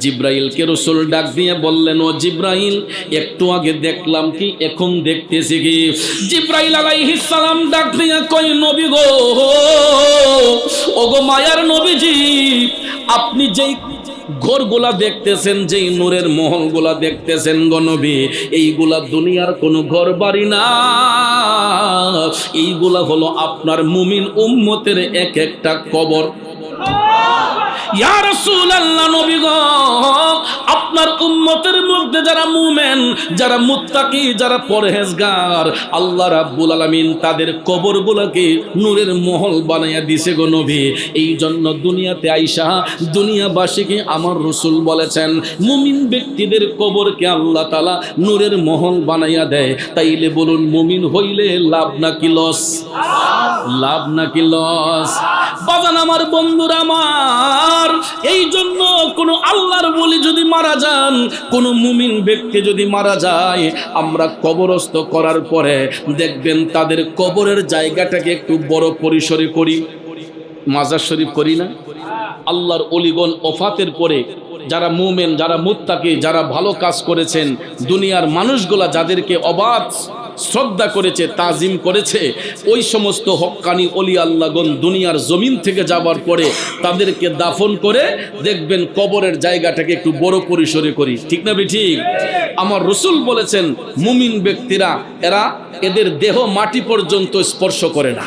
জিব্রাইলকে রাসূল ডাক দিয়ে বললেন, ও জিব্রাইল, একটু আগে দেখলাম কি, এখন দেখতেছি কি? জিব্রাইল আলাইহিস সালাম ডাক দিয়ে কই, নবী গো, ওগো মায়ার নবীজি, আপনি যেই ঘরগুলা দেখতেছেন, যেই নূরের মহলগুলা দেখতেছেন গো নবী, এইগুলা দুনিয়ার কোনো ঘর বাড়ি না, এইগুলা হলো আপনার মুমিন উম্মতের এক একটা কবর। ইয়া রাসূলুল্লাহ, নবী গো, আপনার উম্মতের মধ্যে যারা মুমিন, যারা মুত্তাকি, যারা পরহেজগার, আল্লাহ রাব্বুল আলামিন তাদের কবরগুলোকে নূরের মহল বানাইয়া দিছে গো নবী। এই জন্য দুনিয়াতে আইসা দুনিয়াবাসীকে আমার রাসূল বলেছেন, মুমিন ব্যক্তিদের কবরকে আল্লাহ তাআলা নূরের মহল বানাইয়া দেয়। তাইলে বলুন, মুমিন হইলে লাভ নাকি লস? লাভ নাকি লস? বাজান আমার, বন্ধুরা আমার, এই জন্য কোন আল্লাহর ওলি যদি মারা যান, কোন মুমিন ব্যক্তি যদি মারা যায়, আমরা কবরস্থ করার পরে দেখবেন তাদের কবরের জায়গাটাকে একটু বড় পরিসরে করি, মাজার শরীফ করি না? আল্লাহর ওলিগণ ওফাতের পরে যারা মুমিন, যারা মুত্তাকি, যারা ভালো কাজ করেছেন, দুনিয়ার মানুষগুলা যাদেরকে অবাধ শ্রদ্ধা করেছে, তাজিম করেছে, ওই সমস্ত হক্কানি ওলি আল্লাহগণ দুনিয়ার জমিন থেকে যাবার পরে তাদেরকে দাফন করে দেখবেন কবরের জায়গাটাকে একটু বড় পরিসরে করি। ঠিক না ঠিক? আমার রাসূল বলেছেন, মুমিন ব্যক্তিরা এদের দেহ মাটি পর্যন্ত স্পর্শ করে না।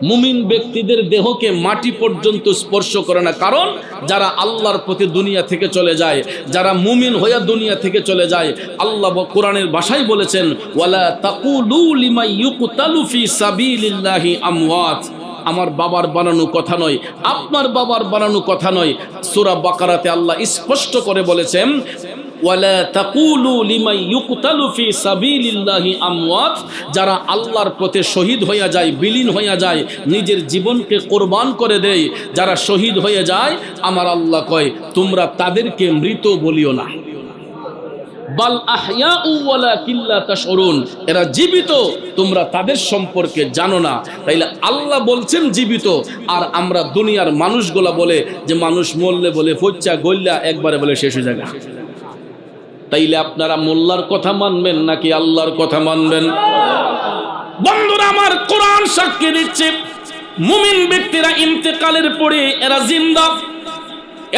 মুমিন ব্যক্তিদের দেহকে মাটি পর্যন্ত স্পর্শ করে না। কারণ যারা আল্লাহর প্রতি দুনিয়া থেকে চলে যায়, যারা মুমিন হইয়া দুনিয়া থেকে চলে যায়, আল্লাহ কোরআনের ভাষায় বলেছেন, ওয়ালা তাকুলু লিমান ইউকতালু ফি সাবিলিল্লাহি আমওয়াত। আমার বাবার বানানো কথা নয়, আপনার বাবার বানানো কথা নয়। সূরা বাকারাতে আল্লাহ স্পষ্ট করে বলেছেন, ওয়ালা তাকুলু লিমান ইউকতালু ফি সাবিলিল্লাহি আমওয়াত। যারা আল্লাহর পথে শহীদ হইয়া যায়, বিলীন হইয়া যায়, নিজের জীবনকে কোরবান করে দেয়, যারা শহীদ হয়ে যায়, আমার আল্লাহ কয় তোমরা তাদেরকে মৃত বলিও না, বাল আহইয়াউ ওয়ালাকিন লা তাশউরুন। এরা জীবিত, তোমরা তাদের সম্পর্কে জানো না। তাইলে আল্লাহ বলছেন জীবিত, আর আমরা দুনিয়ার মানুষগুলা বলে যে মানুষ মরলে বলে ফচ্চা গল্লা একবারে বলে শেষ হয়ে যায়। তাইলে আপনারা মোল্লার কথা মানবেন নাকি আল্লাহর কথা মানবেন? বন্ধুরা আমার, কোরআন সাক্ষী দিচ্ছে, মুমিন ব্যক্তিরা ইন্তেকালের পরে এরা জিন্দা।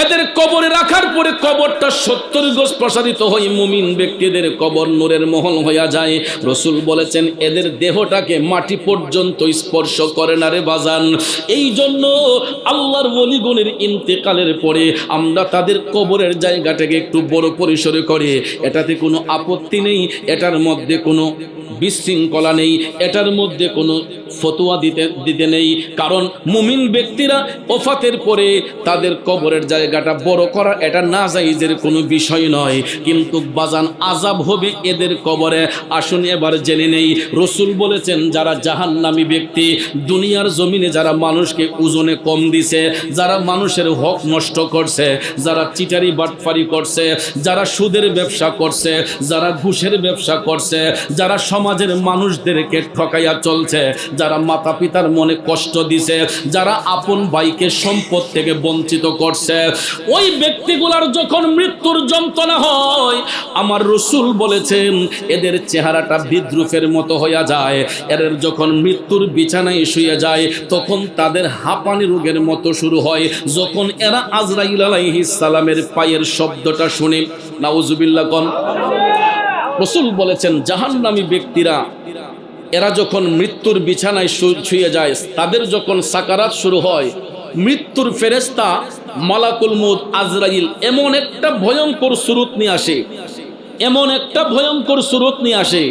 এদের কবরে রাখার পরে কবরটা 70 গজ প্রসারিত হয়ে মুমিন ব্যক্তিদের কবর নূরের মহল হইয়া যায়। রাসূল বলেছেন, এদের দেহটাকে মাটি পর্যন্ত স্পর্শ করে না রে বাজান। এই জন্য আল্লাহর ওলিগণের ইন্তেকালের পরে আমরা তাদের কবরের জায়গাটাকে একটু বড় পরিসরে করি। এটাতে কোনো আপত্তি নেই, এটার মধ্যে কোনো বিশৃঙ্খলা নেই, এটার মধ্যে কোনো ফতোয়া দিতে নেই। কারণ মুমিন ব্যক্তিরা ওফাতের পরে তাদের কবরের জায়গাটা বড় করা এটা নাজায়েজের কোনো বিষয় নয়। কিন্তু বাজান, আযাব হবে এদের কবরে। আসুন এবার জেনে নেই, রাসূল বলেছেন, যারা জাহান্নামী ব্যক্তি, দুনিয়ার জমিনে যারা মানুষকে ওজনে কম দিছে, যারা মানুষের হক নষ্ট করছে, যারা চিটারি বাটফারি করছে, যারা সুদের ব্যবসা করছে, যারা ঘুষের ব্যবসা করছে, যারা সমাজের মানুষদেরকে ঠকাইয়া চলছে, যারা মাতা পিতার মনে কষ্ট দিছে, যারা আপন ভাইকে সম্পদ থেকে বঞ্চিত করছে, ওই ব্যক্তিগুলার যখন মৃত্যুর যন্ত্রণা হয়, আমার রাসূল বলেছেন এদের চেহারাটা বিদ্রুপের মতো হইয়া যায়। এদের যখন মৃত্যুর বিছানায় শুয়ে যায়, তখন তাদের হাঁপানি রোগের মতো শুরু হয়। যখন এরা আজরাইল আলাইহিস সালামের পায়ের শব্দটা শুনে, নাউজুবিল্লাহ কোন, রাসূল বলেছেন জাহান্নামী ব্যক্তিরা এরা যখন মৃত্যুর বিছানায় শুয়ে যায়, তাদের যখন সাকারাত শুরু হয়, মৃত্যুর ফেরেশতা মালাকুল মউত আজরাইল এমন একটা ভয়ঙ্কর সুরত নিয়ে আসে, এমন একটা ভয়ঙ্কর সুরত নিয়ে আসে,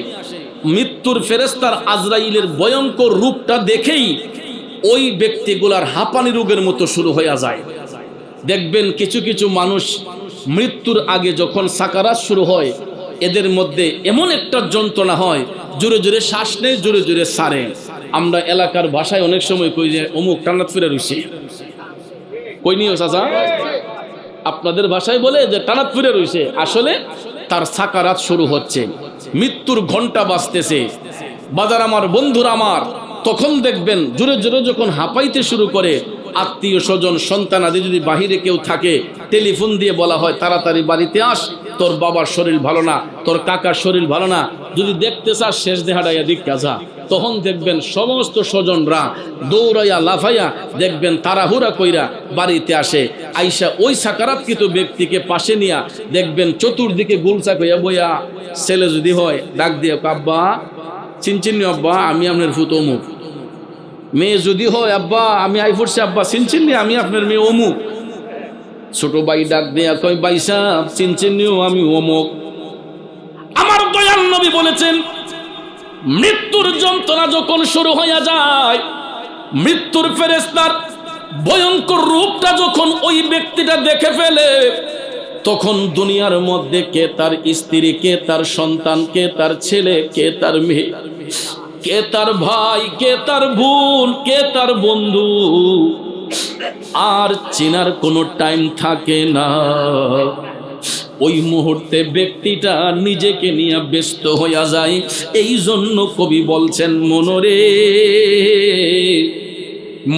মৃত্যুর ফেরেশতার আজরাইলের ভয়ঙ্কর রূপটা দেখেই ওই ব্যক্তিগুলার হাঁপানি রোগের মতো শুরু হয়ে যায়। দেখবেন কিছু কিছু মানুষ মৃত্যুর আগে যখন সাকারাত শুরু হয়, এদের মধ্যে এমন একটা যন্ত্রণা হয়, জোরে জোরে শ্বাস নেয়, জোরে জোরে সারে। আমরা এলাকার ভাষায় অনেক সময় কই যে অমুক টানাত ফিরে রইছে, কই নিও চাচা, আপনাদের ভাষায় বলে যে টানাত ফিরে রইছে। আসলে তার সাকারাত শুরু হচ্ছে, মৃত্যুর ঘন্টা বাজতেছে। বাজার আমার, বন্ধুরা আমার, তখন দেখবেন জোরে জোরে যখন হাঁপাইতে শুরু করে, আত্মীয় স্বজন সন্তান আদি যদি বাহিরে কেউ থাকে, টেলিফোন দিয়ে বলা হয় তাড়াতাড়ি বাড়িতে আস, তোর বাবার শরীর ভালো না, তোর কাকার শরীর ভালো না, যদি দেখতে চাস শেষ দেহাটাইয়া দীক্ষা যা। তখন দেখবেন সমস্ত স্বজনরা দৌড়াইয়া লাফাইয়া দেখবেন তাড়াহুড়া কইরা বাড়িতে আসে। আইসা ওই সাকারাতকৃত ব্যক্তিকে পাশে নিয়া দেখবেন চতুর্দিকে গুলচা কইয়া বইয়া, ছেলে যদি হয় ডাক দিয়ে, আব্বা চিনচিনি, আব্বা আমি আপনার ফুত অমুক। মেয়ে যদি হয়, আব্বা আমি আই পড়ছি, আব্বা চিনচিনি আমি আপনার মেয়ে অমুক। ছোট ভাই ডাক দেয়া কয়, ভাই সাহেব চিনচিনিও আমি অমুক। আমার দয়াল নবী বলেছেন, মৃত্যুর যন্ত্রণা যখন শুরু হয়ে যায়, মৃত্যুর ফেরেশতার ভয়ঙ্কর রূপটা যখন ওই ব্যক্তিটা দেখে ফেলে, তখন দুনিয়ার মধ্যে কে তার স্ত্রী, কে তার সন্তান, কে তার ছেলে, কে তার মেয়ে, কে তার ভাই, কে তার বোন, কে তার বন্ধু, আর চেনার কোনো টাইম থাকে না। ওই মুহূর্তে ব্যক্তিটা নিজেকে নিয়ে ব্যস্ত হইয়া যায়। এই জন্য কবি বলছেন, মনরে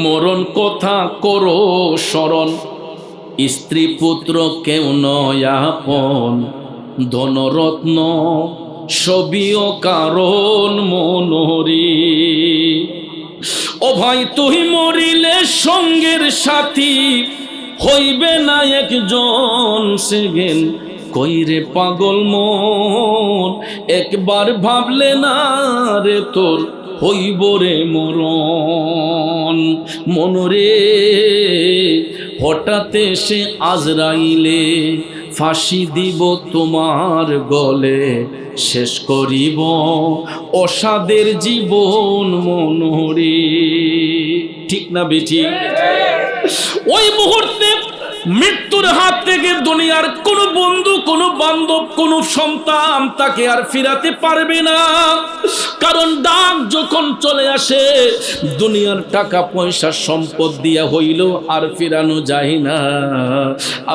মরণ কথা করো স্মরণ, স্ত্রী পুত্র কেউ নয় আপন, ধনরত্ন সবিও কারণ মনরে। ও ভাই তুই মরিলে সঙ্গের সাথী, হইবে না একজন সেগেন, কইরে পাগল মন, একবার ভাবলে না রে তোর হইব রে মরণ। মনরে হঠাৎ এসে আজরাইলে, ফাঁসি দিব তোমার গলে, শেষ করিব অসাদের জীবন মনরে। ঠিক না বেটি? ওই মুহূর্তে মৃত্যুর হাত থেকে দুনিয়ার কোনো বন্ধু, কোনো বান্ধব, কোনো সন্তান তাকে আর ফিরাতে পারবে না। কারণ ডাক যখন চলে আসে, দুনিয়ার টাকা পয়সা সম্পদ দিয়া হইল আর ফিরানো যায় না।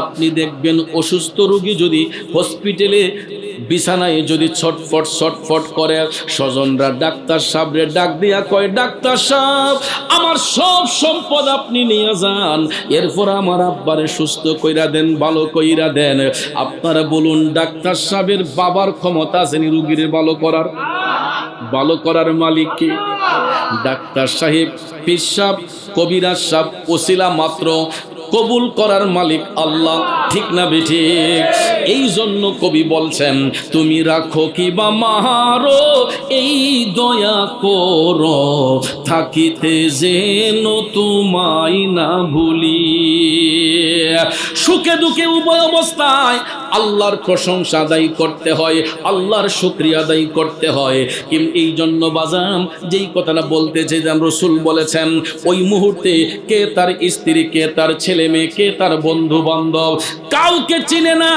আপনি দেখবেন অসুস্থ রোগী যদি হসপিটালে বিছানায় যদি ছটফট ছটফট করে, স্বজনরা ডাক্তার সাহেবরে ডাক দিয়া কয়, ডাক্তার সাহেব আমার সব সম্পদ আপনি নিয়ে যান, এরপর আমার আব্বারে সুস্থ কইরা দেন, ভালো কইরা দেন। আপনারা বলুন, ডাক্তার সাহেবের বাবার ক্ষমতা আছে নি রোগীরে ভালো করার? ভালো করার মালিক কি? ডাক্তার সাহেব, পীর সাহেব, কবিরাজ সাহেব ওসিলা মাত্র, কবুল করার মালিক আল্লাহ। ঠিক না বেঠিক? এই জন্য কবি বলছেন, তুমি রাখো কি বা মারো এই দয়া করো, থাকিতে যেন তোমায় না ভুলি। সুখে দুঃখে উভয় অবস্থায় আল্লাহর প্রশংসা আদায় করতে হয়, আল্লাহর শুকরিয়া আদায় করতে হয়। কিন্তু এই জন্য বাজাম যেই কথাটা বলতে চাইলাম, রাসূল বলেছেন, ওই মুহূর্তে কে তার স্ত্রী, কে তার ছেলে মেয়ে, কে তার বন্ধু বান্ধব কাউকে চিনে না।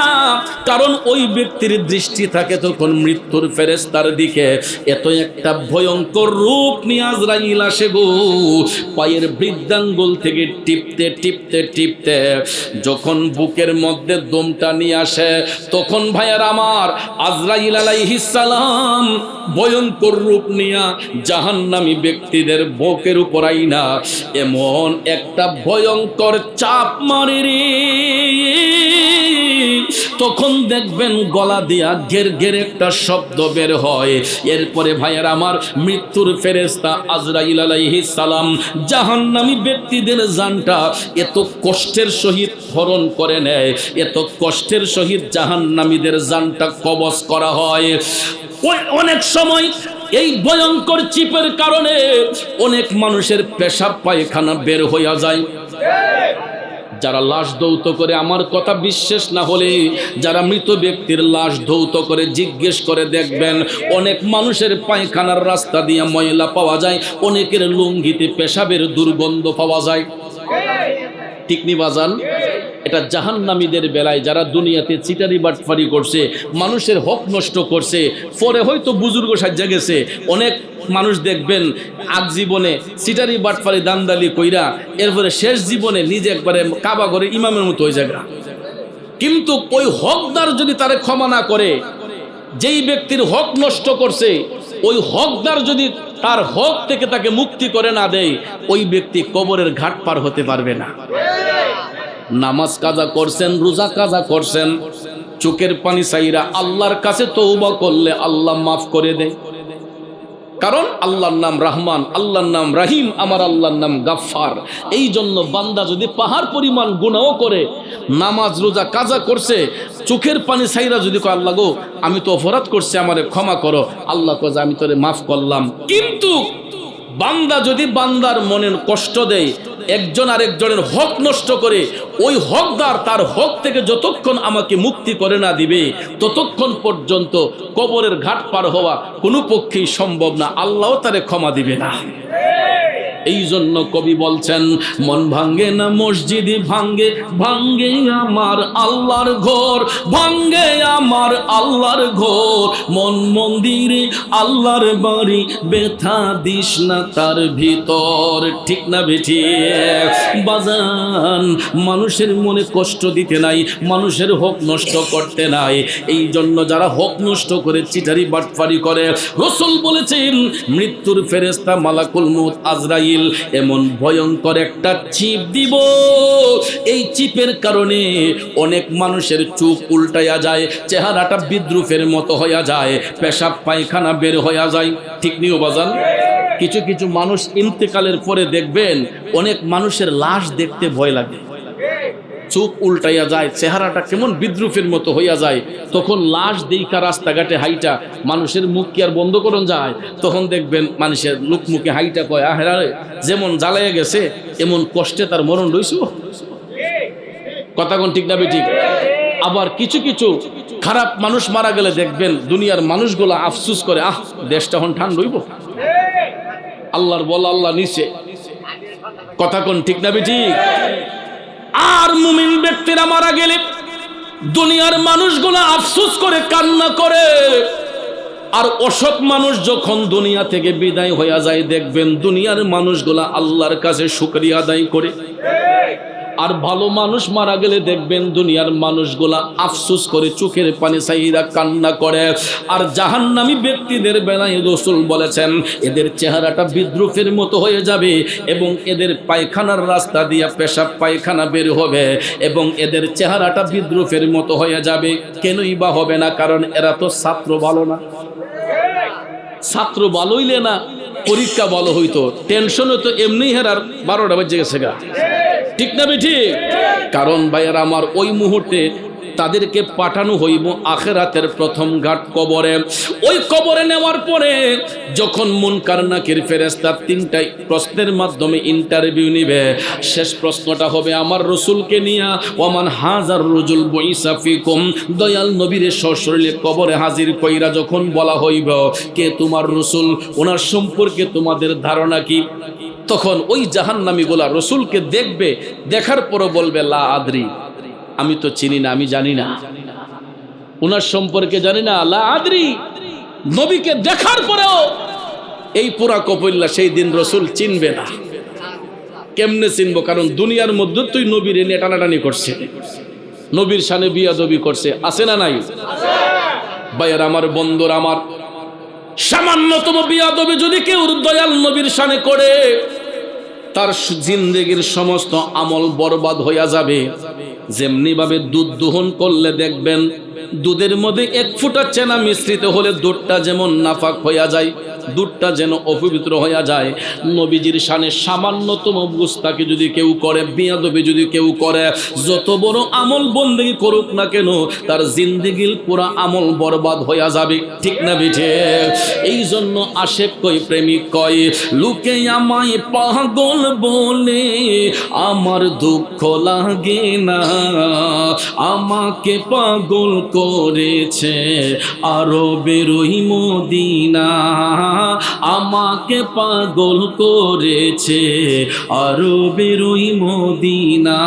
কারণ ওই ব্যক্তির দৃষ্টি থাকে তখন মৃত্যুর ফেরেশতার দিকে। এত একটা ভয়ঙ্কর রূপ নিয়ে আজরাইল আসে গো, পায়ের বৃদ্ধাঙ্গুল থেকে টিপতে টিপতে টিপতে যখন বুকের মধ্যে দমটা নিয়ে আসে, তখন ভাইয়ার আমার আজরাইল আলাইহিস সালাম ভয়ঙ্কর রূপ নিয়া জাহান্নামী ব্যক্তিদের বুকের উপর আইনা এমন একটা ভয়ঙ্কর চাপ মারে রে, তখন দেখবেন গলা দিয়া ঘের ঘের একটা শব্দ বের হয়। এরপরে ভাইয়ার আমার মৃত্যুর ফেরেশতা আজরাইল আলাইহিস সালাম জাহান্নামী ব্যক্তিদের জানটা এত কষ্টের সহিত হরণ করে নেয়, এত কষ্টের সহিত জাহান্নামীদের জানটা কবজ করা হয়। অনেক সময় এই ভয়ঙ্কর চিপের কারণে অনেক মানুষের পেশাব পায়খানা বের হইয়া যায়। যারা লাশ ধৌত করে, আমার কথা বিশ্বাস না হলে যারা মৃত ব্যক্তির লাশ ধৌত করে জিজ্ঞেস করে দেখবেন, অনেক মানুষের পায়খানার রাস্তা দিয়ে ময়লা পাওয়া যায়, অনেকের লুঙ্গিতে পেশাবের দুর্গন্ধ পাওয়া যায়। ঠিক নি বাজান? এটা জাহান্নামীদের বেলায় যারা দুনিয়াতে চিটারি বাটফারি করছে, মানুষের হক নষ্ট করছে, পরে হয়তো বুজুর্গ সাজ্জা গেছে। অনেক মানুষ দেখবেন আগ জীবনে চিটারি বাটফারি দান্দালি কইরা এরপরে শেষ জীবনে নিজে একবারে কাবা করে ইমামের মতো হয়ে যায়। কিন্তু ওই হকদার যদি তারে ক্ষমা না করে, যেই ব্যক্তির হক নষ্ট করছে ওই হকদার যদি তার হক থেকে তাকে মুক্তি করে না দেয়, ওই ব্যক্তি কবরের ঘাট পার হতে পারবে না। নামাজ কাজা করছেন, রোজা কাজা করছেন, চোখের পানি চাইরা আল্লাহর কাছে তওবা করলে আল্লাহ মাফ করে দেয়। কারণ আল্লাহর নাম রহমান, আল্লাহর নাম রহিম, আমার আল্লাহর নাম গাফফার। এই জন্য বান্দা যদি পাহাড় পরিমাণ গুনাহ করে, নামাজ রোজা কাজা করছে, চোখের পানি ছাইরা যদি কয় আল্লাহ গো আমি তো অপরাধ করছি, আমারে ক্ষমা করো, আল্লাহ কয় আমি তোরে মাফ করলাম। কিন্তু বান্দা যদি বান্দার মনের কষ্ট দেয়, একজন আরেকজনের হক নষ্ট করে ওই হকদার তার হক থেকে যতক্ষণ আমাকে মুক্তি করে না দিবে ততক্ষণ পর্যন্ত কবরের ঘাট পার হওয়া কোনো পক্ষেই সম্ভব না, আল্লাহও তারে ক্ষমা দিবে না। এই জন্য কবি বলছেন, মন ভাঙ্গে না মসজিদে ভাঙ্গে, ভাঙ্গে আমার আল্লাহর ঘর, ভাঙ্গে আমার আল্লাহর ঘর, মন মন্দিরে আল্লাহর বাড়ি, ব্যথা দিস না তার ভিতর। ঠিক না বেঠি বাজান? মানুষের মনে কষ্ট দিতে নাই, মানুষের হক নষ্ট করতে নাই। এই জন্য যারা হক নষ্ট করে চিটারি বাটফারি করে, রাসূল বলেছেন মৃত্যুর ফেরেশতা মালাকুল মউত আজরাইল এমন ভয়ঙ্কর একটা চিপ দিব, এই চিপের কারণে অনেক মানুষের চোখ উল্টাইয়া যায়, চেহারাটা বিদ্রুপের মতো হইয়া যায়, পেশাব পায়খানা বের হইয়া যায়। ঠিক নিও বাজান? কিছু কিছু মানুষ ইন্তেকালের পরে দেখবেন অনেক মানুষের লাশ দেখতে ভয় লাগে, চোখ উল্টাইয়া যায়, চেহারাটা কেমন বিদ্রুপের মতো হইয়া যায়। তখন লাশ দেইকা রাস্তাঘাটে হাইটা মানুষের মুখ কি আর বন্ধ করন যায়? তখন দেখবেন মানুষের লোক মুখে হাইটা কয়, আহেরারে যেমন জ্বালাইয়া গেছে এমন কষ্টে তার মরণ রইছো। কথা কোন ঠিক না বেঠিক? আবার কিছু কিছু খারাপ মানুষ মারা গেলে দেখবেন দুনিয়ার মানুষগুলা আফসুস করে, আহ দেশটা হন ঠান্ডা হইব, আল্লাহর বলা আল্লাহ নিচে। কথা কোন ঠিক না বেঠিক? আর মুমিন ব্যক্তিরা মারা গেলে দুনিয়ার মানুষগুলো আফসোস করে কান্না করে। আর অসৎ মানুষ যখন দুনিয়া থেকে বিদায় হয়ে যায় দেখবেন দুনিয়ার মানুষগুলো আল্লাহর কাছে শুকরিয়া আদায় করে। আর ভালো মানুষ মারা গেলে দেখবেন দুনিয়ার মানুষগুলা আফসোস করে চোখের পানি ছাইরা কান্না করে। আর জাহান্নামী ব্যক্তিদের বেলায় রাসূল বলেছেন এদের চেহারাটা বিদ্রুপের মতো হয়ে যাবে এবং এদের পায়খানার রাস্তা দিয়ে পেশাব পায়খানা বের হবে এবং এদের চেহারাটা বিদ্রুপের মতো হয়ে যাবে। কেনই বা হবে না? কারণ এরা তো ছাত্র ভালো না। ছাত্র ভালো হইলে না পরীক্ষা ভালো হইতো, টেনশনে তো এমনি হেরার 12টা বেজে গেছে গা। ঠিক না বেঠি? কারণ ভাইয়ার আমার ওই মুহূর্তে তাদেরকে পাঠানো হইব আখিরাতের প্রথম ঘাট কবরে। ওই কবরে নেওয়ার পরে যখন মুনকার নাকির ফেরেশতা 3টাই প্রশ্নের মাধ্যমে ইন্টারভিউ নিবে, শেষ প্রশ্নটা হবে আমার রাসূলকে নিয়া, ওমান হাজার রুজুল বুইসা ফিকুম, দয়াল নবীর সশরীরে কবরে হাজির কইরা যখন বলা হইব কে তোমার রাসূল, ওনার সম্পর্কে তোমাদের ধারণা কি? তখন ওই জাহান্নামীগুলা রাসূলকে দেখবে, দেখার পরও বলবে লা আদরি, আমি তো চিনি না, আমি জানি না, ওনার সম্পর্কে জানি না। লা আদরি, নবীকে দেখার পরেও এই পুরা কপইল্লা সেই দিন রাসূল চিনবে না। কেমনে চিনবো? কারণ দুনিয়ার মধ্যে তুই নবীর এনে টানাটানি করছে, নবীর শানে বিয়াদবি করছে, আছে না নাই? ভাইয়ার আমার, বন্ধুর আমার, সামান্যতম বিয়াদবি যদি কেউ দয়াল নবীর শানে করে তার জিন্দেগির সমস্ত আমল বরবাদ হইয়া যাবে। যেমনি ভাবে দুধ দোহন করলে দেখবেন দুধের মধ্যে 1 ফোঁটা চেনা মিশ্রিত হলে দুধটা যেমন নাফাক হইয়া যায়, দুধটা যেন অপবিত্র হইয়া যায়। নবীজির শানে সামান্যতম গুস্তাকি যদি কেউ করে, বিয়াদবি যদি কেউ করে, যত বড় আমল বন্দেগি করুক না কেন তার জিন্দেগির পুরা আমল বরবাদ হইয়া যাবে। ঠিক না বিঠে? এই জন্য আশেক কই, প্রেমিক কয়, লোকে আমায় পাগল বলে আমার দুঃখ লাগে না, আমাকে পাগল করেছে আরবের ওই মদিনা, আমাকে পাগল করেছে আরবের ওই মদিনা।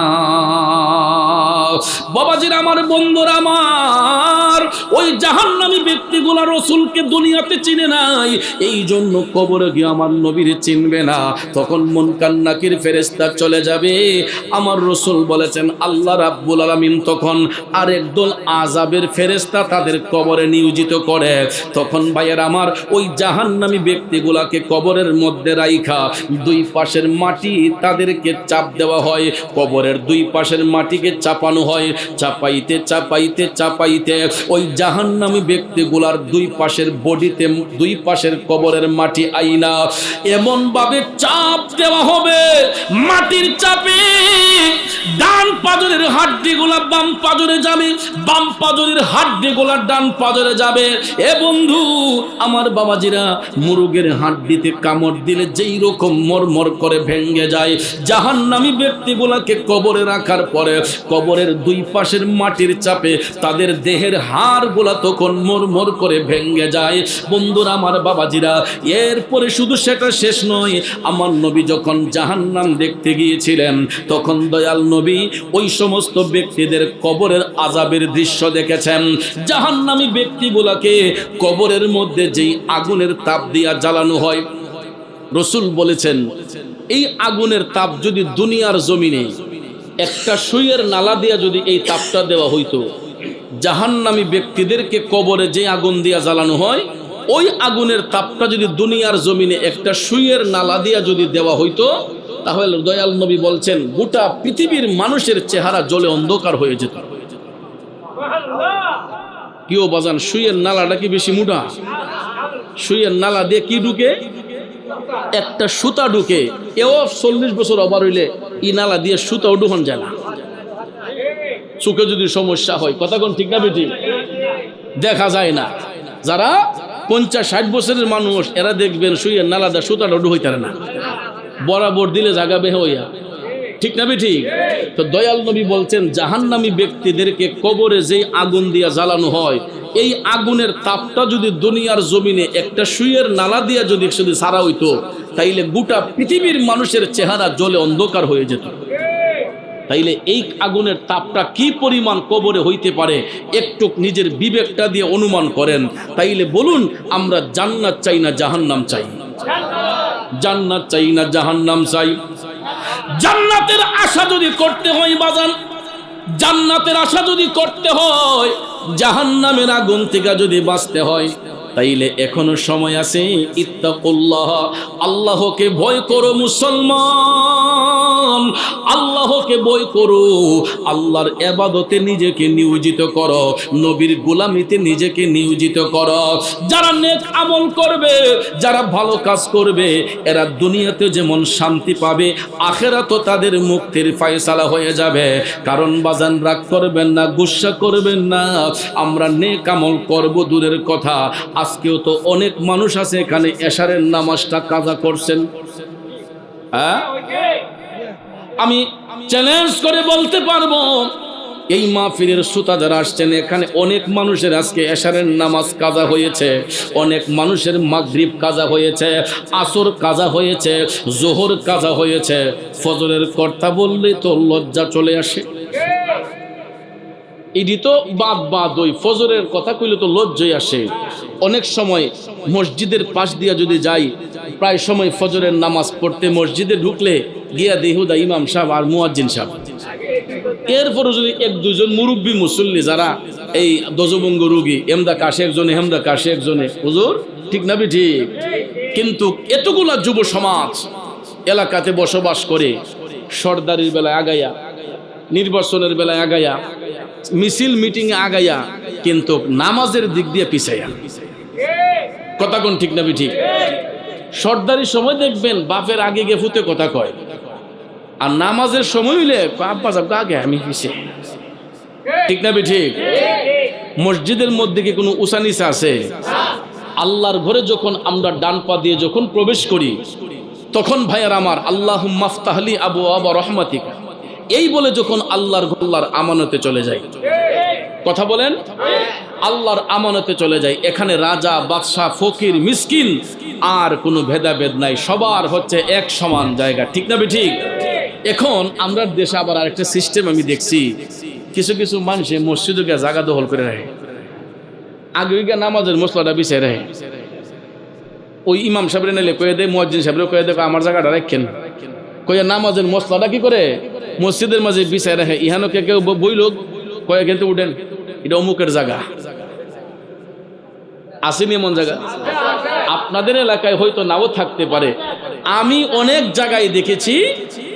বাবাজির আমার, বন্ধুরা আমার, ওই জাহান্নামী ব্যক্তিগুলা রাসূলকে দুনিয়াতে চিনে নাই, এই জন্য কবরে গিয়ে আমার নবীর চিনবে না। তখন মুনকার নাকির ফেরেশতা চলে যাবে। আমার রাসূল বলেছেন আল্লাহ রাব্বুল আলামিন তখন আরেক দল আযাবের ফেরেশতা তাদের কবরে নিয়োজিত করে। তখন ভাইয়ের আমার, ওই জাহান্নামী ব্যক্তিগুলাকে কবরের মধ্যে রাইখা 2 পাশের মাটি তাদেরকে চাপ দেওয়া হয়, কবরের 2 পাশের মাটিকে চাপানো হয়। চাপাইতে চাপাইতে চাপাইতে ওই ওই জাহান্নামী ব্যক্তিগুলার দুই পাশের বডিতে, দুই পাশের কবরের মাটি আইনা এমন ভাবে চাপ দেওয়া হবে, মাটির চাপে ডান পাজরের হাড্ডিগুলা বাম পাজরে যাবে, বাম পাজরের হাড্ডিগুলা ডান পাজরে যাবে। এ বন্ধু আমার বাবাজিরা, মুরগের হাড্ডিতে কামড় দিলে যেই রকম মরমর করে ভেঙে যায়, জাহান্নামী ব্যক্তিগুলাকে কবরে রাখার পরে কবরের দুই পাশের মাটির চাপে তাদের দেহের হাড়গুলা তখন মরমর করে ভেঙে যায়। বন্ধুরা আমার বাবাজিরা, এরপরে শুধু সেটা শেষ নয়, আমার নবী যখন জাহান্নাম দেখতে গিয়েছিলেন তখন দয়াল নবী ওই সমস্ত ব্যক্তিদের কবরের আযাবের দৃশ্য দেখেছেন। জাহান্নামী ব্যক্তিগুলাকে কবরের মধ্যে যেই আগুনের তাপ দিয়া জ্বালানো হয়, রাসূল বলেছেন এই আগুনের তাপ যদি দুনিয়ার জমিনে একটা সুইয়ের নালা দিয়া যদি এই তাপটা দেওয়া হইতো, জাহান্নামী ব্যক্তিদেরকে কবরে যে আগুন দিয়া জ্বালানো হয় ওই আগুনের তাপটা যদি দুনিয়ার জমিনে একটা সুইয়ের নালা দিয়া যদি দেওয়া হইতো, তাহলে দয়াল নবী বলছেন গোটা পৃথিবীর মানুষের চেহারা জ্বলে অন্ধকার হয়ে যেত। কেউ বাজান, সুইয়ের নালাটা কি বেশি মোটা? সুইয়ের নালা দিয়ে কি ঢুকে? একটা সুতা ঢুকে। এও 40 বছর ওভার হইলে ই নালা দিয়ে সুতাও ঢুকান যায় না। চোখে যদি সমস্যা হয়, কথা কোন ঠিক না বেটি? দেখা যায় না। যারা 50-60 বছরের মানুষ এরা দেখবেন সুইয়ের নালা দিয়ে সুতাটা ঢুকাইতে না, বরাবর দিলে জায়গা বের হইয়া, ঠিক না বেটি? তো দয়াল নবী বলছেন জাহান্নামী ব্যক্তিদেরকে কবরে যেই আগুন দিয়া জ্বালানো হয়, এই আগুনের তাপটা যদি দুনিয়ার জমিনে একটা সুইয়ের নালা দিয়া যদি শুধু ছাড়া হইতো, তাইলে গোটা পৃথিবীর মানুষের চেহারা জ্বলে অন্ধকার হয়ে যেত। তাইলে এই আগুনের তাপটা কি পরিমাণ কবরে হইতে পারে একটু নিজের বিবেকটা দিয়ে অনুমান করেন। তাইলে বলুন, আমরা জান্নাত চাই না জাহান্নাম চাই? জান্নাত চাই না জাহান্নাম চাই? জান্নাতের আশা যদি করতে হয় বাজান, জান্নাতের আশা যদি করতে হয়, জাহান্নামের আগুন থেকে যদি বাঁচতে হয়, তাইলে এখনো সময় আছে। ইত্তাকুল্লাহ, আল্লাহকে ভয় করো মুসলমান, আল্লাহকে ভয় করো, আল্লাহর ইবাদতে নিজেকে নিয়োজিত করো, নবীর গোলামিতে নিজেকে নিয়োজিত করো। যারা নেক আমল করবে, যারা ভালো কাজ করবে, এরা দুনিয়াতে যেমন শান্তি পাবে, আখিরাতেও তাদের মুক্তির ফয়সালা হয়ে যাবে। কারণ বাজান, রাগ করবেন না, গুসা করবেন না, আমরা নেক আমল করব দূরের কথা, আজকেও তো অনেক মানুষ আছে এখানে এশারের নামাজটা কাজা করছেন। হ্যাঁ, আমি চ্যালেঞ্জ করে বলতে পারবো, এই মাহফিলের শ্রোতা যারা আসছেন এখানে অনেক মানুষের আজকে এশারের নামাজ কাজা হয়েছে, অনেক মানুষের মাগরিব কাজা হয়েছে, আসর কাজা হয়েছে, জোহর কাজা হয়েছে। ফজরের কথা বললে তো লজ্জা চলে আসে। এটি তো বাদ ওই ফজরের কথা কইলে তো লজ্জাই আসে। অনেক সময় মসজিদের পাশ দিয়া যদি যাই, প্রায় সময় ফজরের নামাজ পড়তে মসজিদে ঢুকলে গিয়া দেহুদা ইমাম সাহেব আর মুয়াজ্জিন সাহেব, এরপরে যদি 1-2 মুরব্বী মুসল্লি যারা এই দজবঙ্গ রোগী, এমদা কাশে একজনে, হেমদা কাশে একজনে, হুজুর ঠিক না ঠিক? কিন্তু এতগুলা যুব সমাজ এলাকাতে বসবাস করে, সরদারির বেলায় আগাইয়া, নির্বাচনের বেলায় আগাইয়া, মিছিল মিটিংয়ে আগাইয়া, কিন্তু নামাজের দিক দিয়ে পিছাইয়া। কথা কোন ঠিক না ঠিক? সর্দারির সময় দেখবেন বাপের আগে গিয়ে ফুতে কথা কয়, আর নামাজের সময় হইলে আব্বা যাবো আগে, আমি পিছিয়ে। ঠিক না ঠিক? মসজিদের মধ্যে কি কোনো উঁচা নিচা আছে? আল্লাহর ঘরে যখন আমরা ডান পা দিয়ে যখন প্রবেশ করি, তখন ভাইয়ার আমার আল্লাহুম্মা আফতাহলি আবওয়াবা রাহমাতিকা এই বলে যখন আল্লাহর আমানতে চলে যায়, কথা বলেন, আল্লাহর আমানতে চলে যায়, এখানে রাজা, বাদশাহ, ফকির, মিসকিন আর কোনো ভেদাভেদ নাই, সবার হচ্ছে এক সমান জায়গা। ঠিক না ঠিক? এখন আমরা দেশে আবার আরেকটা সিস্টেম আমি দেখছি, কিছু কিছু মানুষে মসজিদে গিয়ে জায়গা দখল করে রাখে, আগে গিয়ে নামাজের মশলাটা বিছাই রাখে, ওই ইমাম সাহেবের নিলে কয়ে দেয়, মুয়াজ্জিন সাহেবের কয়ে দেয় আমার জায়গাটা রাখেন, কয়ে নামাজের মশলাটা কি করে মসজিদের মাঝে বিছাই রাখে। ইহানোকে কেউ বইল কয়ে কিন্তু উঠেন, এটা অমুকের জায়গা। আসেনি এমন জায়গা? আপনাদের এলাকায় হয়তো নাও থাকতে পারে, আমি অনেক জায়গায় দেখেছি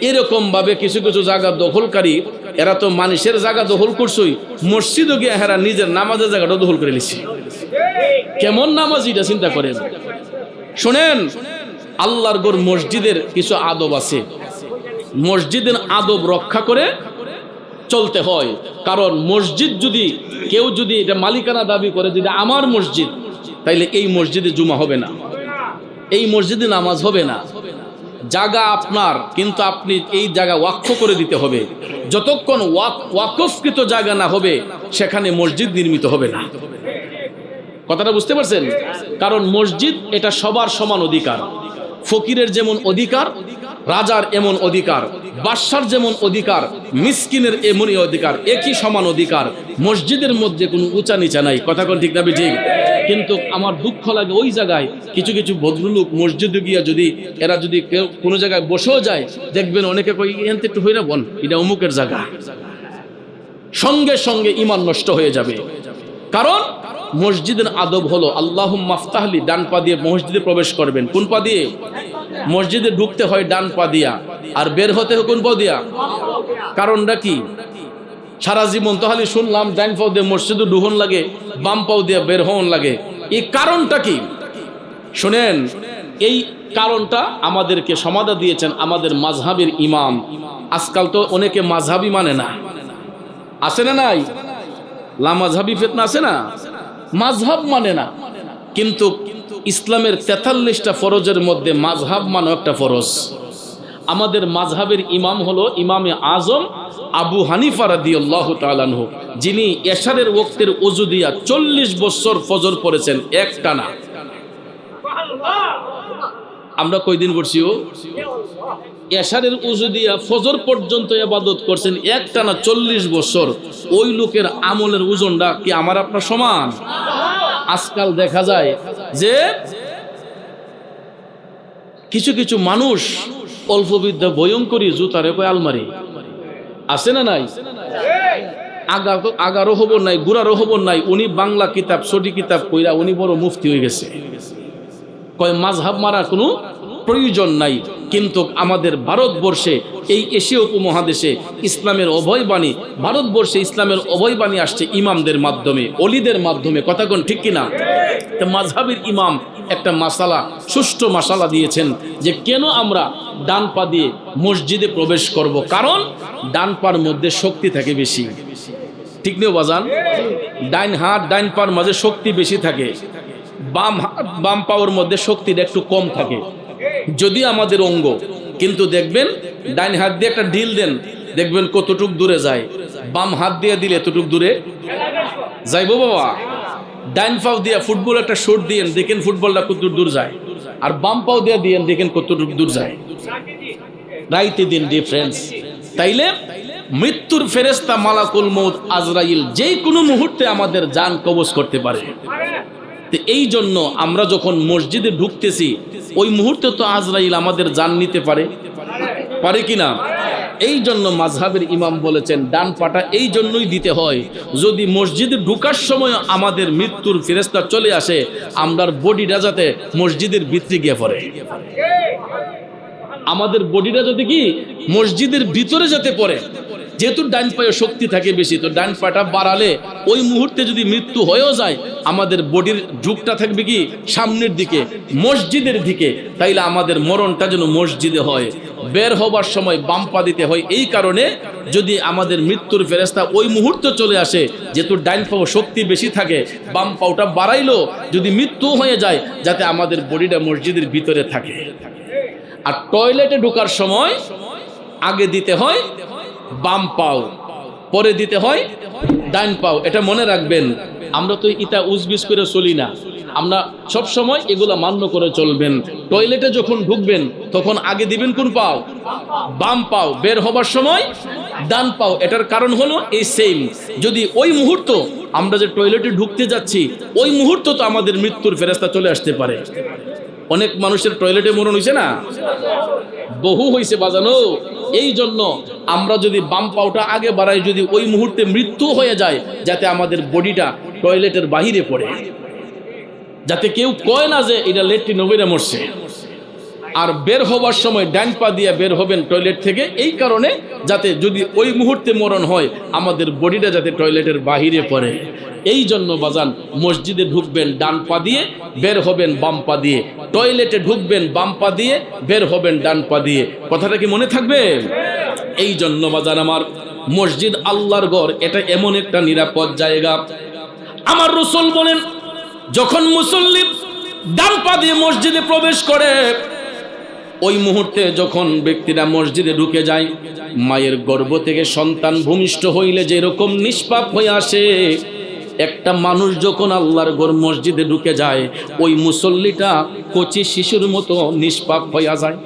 এরকম ভাবে কিছু কিছু জায়গা দখলকারী, এরা তো মানুষের জায়গা দখল করছই, মসজিদও গিয়ে এরা নিজের নামাজের জায়গাটা দখল করে নিছে। কেমন নামাজ এটা চিন্তা করেন। শোনেন, আল্লাহর ঘর মসজিদের কিছু আদব আছে, মসজিদের আদব রক্ষা করে চলতে হয়। কারণ মসজিদ যদি কেউ যদি এটা মালিকানা দাবি করে যদি আমার মসজিদ, তাইলে এই মসজিদে জুমা হবে না, এই মসজিদে নামাজ হবে না। জায়গা আপনার, কিন্তু আপনি এই জায়গা ওয়াকফ করে দিতে হবে। যতক্ষণ ওয়াকফকৃত জায়গা না হবে সেখানে মসজিদ নির্মিত হবে না। কথাটা বুঝতে পারছেন? কারণ মসজিদ এটা সবার সমান অধিকার। ফকিরের যেমন অধিকার, রাজার এমন অধিকার, বাদশার যেমন অধিকার, মিসকিনের এমনই অধিকার, একই সমান অধিকার। মসজিদের মধ্যে কোনো উঁচা নিচা নাই। কথা কোন ঠিক না ঠিক? কিন্তু আমার দুঃখ লাগে ওই জায়গায় কিছু কিছু ভদ্রলোক মসজিদে গিয়া যদি এরা যদি কেউ কোনো জায়গায় বসেও যায়, দেখবেন অনেকে কই এনতে একটু হইরা বল, এটা অমুকের জায়গা, সঙ্গে সঙ্গে ঈমান নষ্ট হয়ে যাবে। কারণ মসজিদের আদব হলো আল্লাহুম্মা আফতাহলি, ডান পা দিয়ে মসজিদে প্রবেশ করবেন। কোন পা দিয়ে? মসজিদে ঢুকতে হয় ডান পা দিয়া, আর বের হতে হয় কোন পা দিয়া? কারণটা কি? সারা জীবন তো খালি শুনলাম ডান পাও দিয়ে মসজিদে ঢুকন লাগে, বাম পাও দিয়ে বের হন লাগে। এই কারণটা কি? শুনেন, এই কারণটা আমাদেরকে সমাধা দিয়েছেন আমাদের মাযহাবের ইমাম। আজকাল তো অনেকে মাযহাবই মানে না, আছে না নাই? লামাযহাবি ফিতনা আছে না, মাযহাব মানে না। কিন্তু ইসলামের ৪৩টা ফরজের মধ্যে মাযহাব মানো একটা ফরজ। আমাদের মাযহাবের ইমাম হলো ইমামে আজম আবু হানিফা রাদিয়াল্লাহু তাআলা আনহু, যিনি এশারের ওয়াক্তের ওযু দিয়া ৪০ বছর ফজর পড়েছেন একটানা। আমরা কয়দিন পড়ছি? ও এশারের ওযু দিয়া ফজর পর্যন্ত ইবাদত করছেন একটানা ৪০ বছর। ওই লোকের আমলের ওজনটা কি আমার আপনার সমান? আজকাল দেখা যায় যে কিছু কিছু মানুষ অল্প বিদ্যা ভয়ঙ্করী জুতারে কয় আলমারি, আছে না নাই? আগারও খবর নাই, গুড়ারও খবর নাই। উনি বাংলা কিতাব সটি কিতাব কইরা উনি বড় মুফতি হয়ে গেছে। কয় মাযহাব মারার কোনো প্রয়োজন নাই। কিন্তু আমাদের ভারতবর্ষে, এই এশীয় উপমহাদেশে ইসলামের অভয় বাণী, ভারতবর্ষে ইসলামের অভয় বাণী আসছে ইমামদের মাধ্যমে, অলিদের মাধ্যমে। কথা কোন ঠিক কিনা? তো মাযহাবের ইমাম একটা মাসালা, সুষ্ঠু মাসালা দিয়েছেন যে কেন আমরা ডান পা দিয়ে মসজিদে প্রবেশ করব। কারণ ডান পার মধ্যে শক্তি থাকে বেশি। ঠিক নেই বাজান? ডাইন হাত ডাইন পার মাঝে শক্তি বেশি থাকে, বাম পাওয়ার মধ্যে শক্তিটা একটু কম থাকে। যদি আমাদের অঙ্গ, কিন্তু দেখবেন ডাইন হাত দিয়ে একটা ঢিল দেন, দেখবেন কতটুক দূরে যায়। বাম হাত দিয়ে দিলে এতটুক দূরে যাইবো বাবা। ডাইন পাও দিয়ে ফুটবল একটা শট দিয়েন, দেখেন ফুটবলটা কত দূর যায়। আর বাম পাও দিয়ে দিয়েন, দেখেন কতটুক দূর যায়। রাইতে দিন ডিফারেন্স। তাইলে মৃত্যুর ফেরেশতা মালাকুল মউত আজরাইল যে কোনো মুহূর্তে আমাদের জান কবজ করতে পারে। এই জন্য আমরা যখন মসজিদে ঢুকতেছি ওই মুহূর্তে তো আজরাইল আমাদের জান নিতে পারে, পারে কিনা? এই জন্য মাযহাবের ইমাম বলেছেন ডান পাটা এই জন্যই দিতে হয়, যদি মসজিদে ঢুকার সময় আমাদের মৃত্যুর ফেরেশতা চলে আসে, আমরার বডিটা যাতে মসজিদের ভিতরে গিয়ে পড়ে। আমাদের বডিটা যদি কি মসজিদের ভিতরে যেতে পড়ে, যেহেতু ডান পায়ে শক্তি থাকে বেশি, তো ডান পাটা বাড়ালে ওই মুহূর্তে যদি মৃত্যু হয়েও যায়, আমাদের বডির ঝুঁকটা থাকবে কি সামনের দিকে, মসজিদের দিকে। তাইলে আমাদের মরণটা যেন মসজিদে হয়। বের হবার সময় বাম পা দিতে হয় এই কারণে, যদি আমাদের মৃত্যুর ফেরেশতা ওই মুহূর্তে চলে আসে, যেহেতু ডান পাও শক্তি বেশি থাকে, বাম পাওটা বাড়াইলো যদি মৃত্যু হয়ে যায়, যাতে আমাদের বডিটা মসজিদের ভিতরে থাকে। আর টয়লেটে ঢোকার সময় আগে দিতে হয় বাম পাও, পরে দিতে হয় ডান পাও। এটা মনে রাখবেন। আমরা তো ইটা উজবিজ করে চলি না, আমরা সব সময় এগুলা মান্য করে চলবেন। টয়লেটে যখন ঢুকবেন তখন আগে দিবেন কোন পাও? বাম পাও। বের হবার সময় ডান পাও। এটার কারণ হলো এই সেম, যদি ওই মুহূর্ত আমরা যে টয়লেটে ঢুকতে যাচ্ছি ওই মুহূর্ত তো আমাদের মৃত্যুর ফেরেশতা চলে আসতে পারে। অনেক মানুষের টয়লেটে মরণ হয়েছে না, বহু হয়েছে বাজানো। এই জন্য আমরা যদি বাম পাওটা আগে বাড়াই, যদি ওই মুহূর্তে মৃত্যু হয়ে যায়, যাতে আমাদের বডিটা টয়লেটের বাহিরে পড়ে, যাতে কেউ কয় না যে এটা লেট্রিন নবীরা মরছে। আর বের হবার সময় ডান পা দিয়ে বের হবেন টয়লেট থেকে, এই কারণে যাতে যদি ওই মুহূর্তে মরণ হয় আমাদের বডিটা যাতে টয়লেটের বাহিরে পড়ে। এই জন্য বাজান মসজিদে ঢুকবেন ডান পা দিয়ে, বের হবেন বাম পা দিয়ে, টয়লেটে ঢুকবেন বাম পা দিয়ে, বের হবেন ডান পা দিয়ে। কথাটা কি মনে থাকবে? এই জন্য বাজান আমার মসজিদ আল্লাহর ঘর, এটা এমন একটা নিরাপদ জায়গা। আমার রাসূল বলেন যখন মুসল্লি ডান পা দিয়ে মসজিদে প্রবেশ করে, ওই মুহূর্তে যখন ব্যক্তিরা মসজিদে ঢুকে যায়, মায়ের গর্ভ থেকে সন্তান ভূমিষ্ঠ হইলে যেরকম নিষ্পাপ হয়ে আসে, একটা মানুষ যখন আল্লাহর ঘর মসজিদে ঢুকে যায়, ওই মুসল্লিটা কচি শিশুর মতো নিষ্পাপ হয়ে যায়।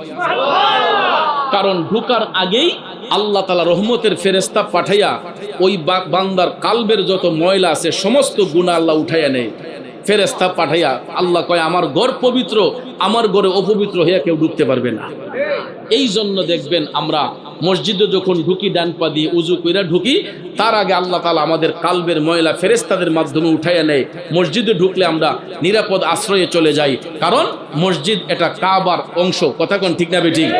কারণ ঢুকার আগেই আল্লাহ তাআলা রহমতের ফেরেশতা পাঠাইয়া ওই বান্দার কালবের যত ময়লা আছে সমস্ত গুনাহ আল্লাহ উঠাইয়া নেয়। ফেরেশতা পাঠাইয়া আল্লাহ কয় আমার ঘর পবিত্র, আমার ঘরে অপবিত্র হইয়া কেউ ঢুকতে পারবে না। এই জন্য দেখবেন আমরা মসজিদে যখন ঢুকি ডান পা দিয়ে উজু কইরা ঢুকি, তার আগে আল্লাহ তাআলা আমাদের কালবের ময়লা ফেরেশতাদের মাধ্যমে উঠাইয়া নেয়। মসজিদে ঢুকলে আমরা নিরাপদ আশ্রয়ে চলে যাই, কারণ মসজিদ এটা কাবার অংশ। কথা কোন ঠিক না বেঠিক?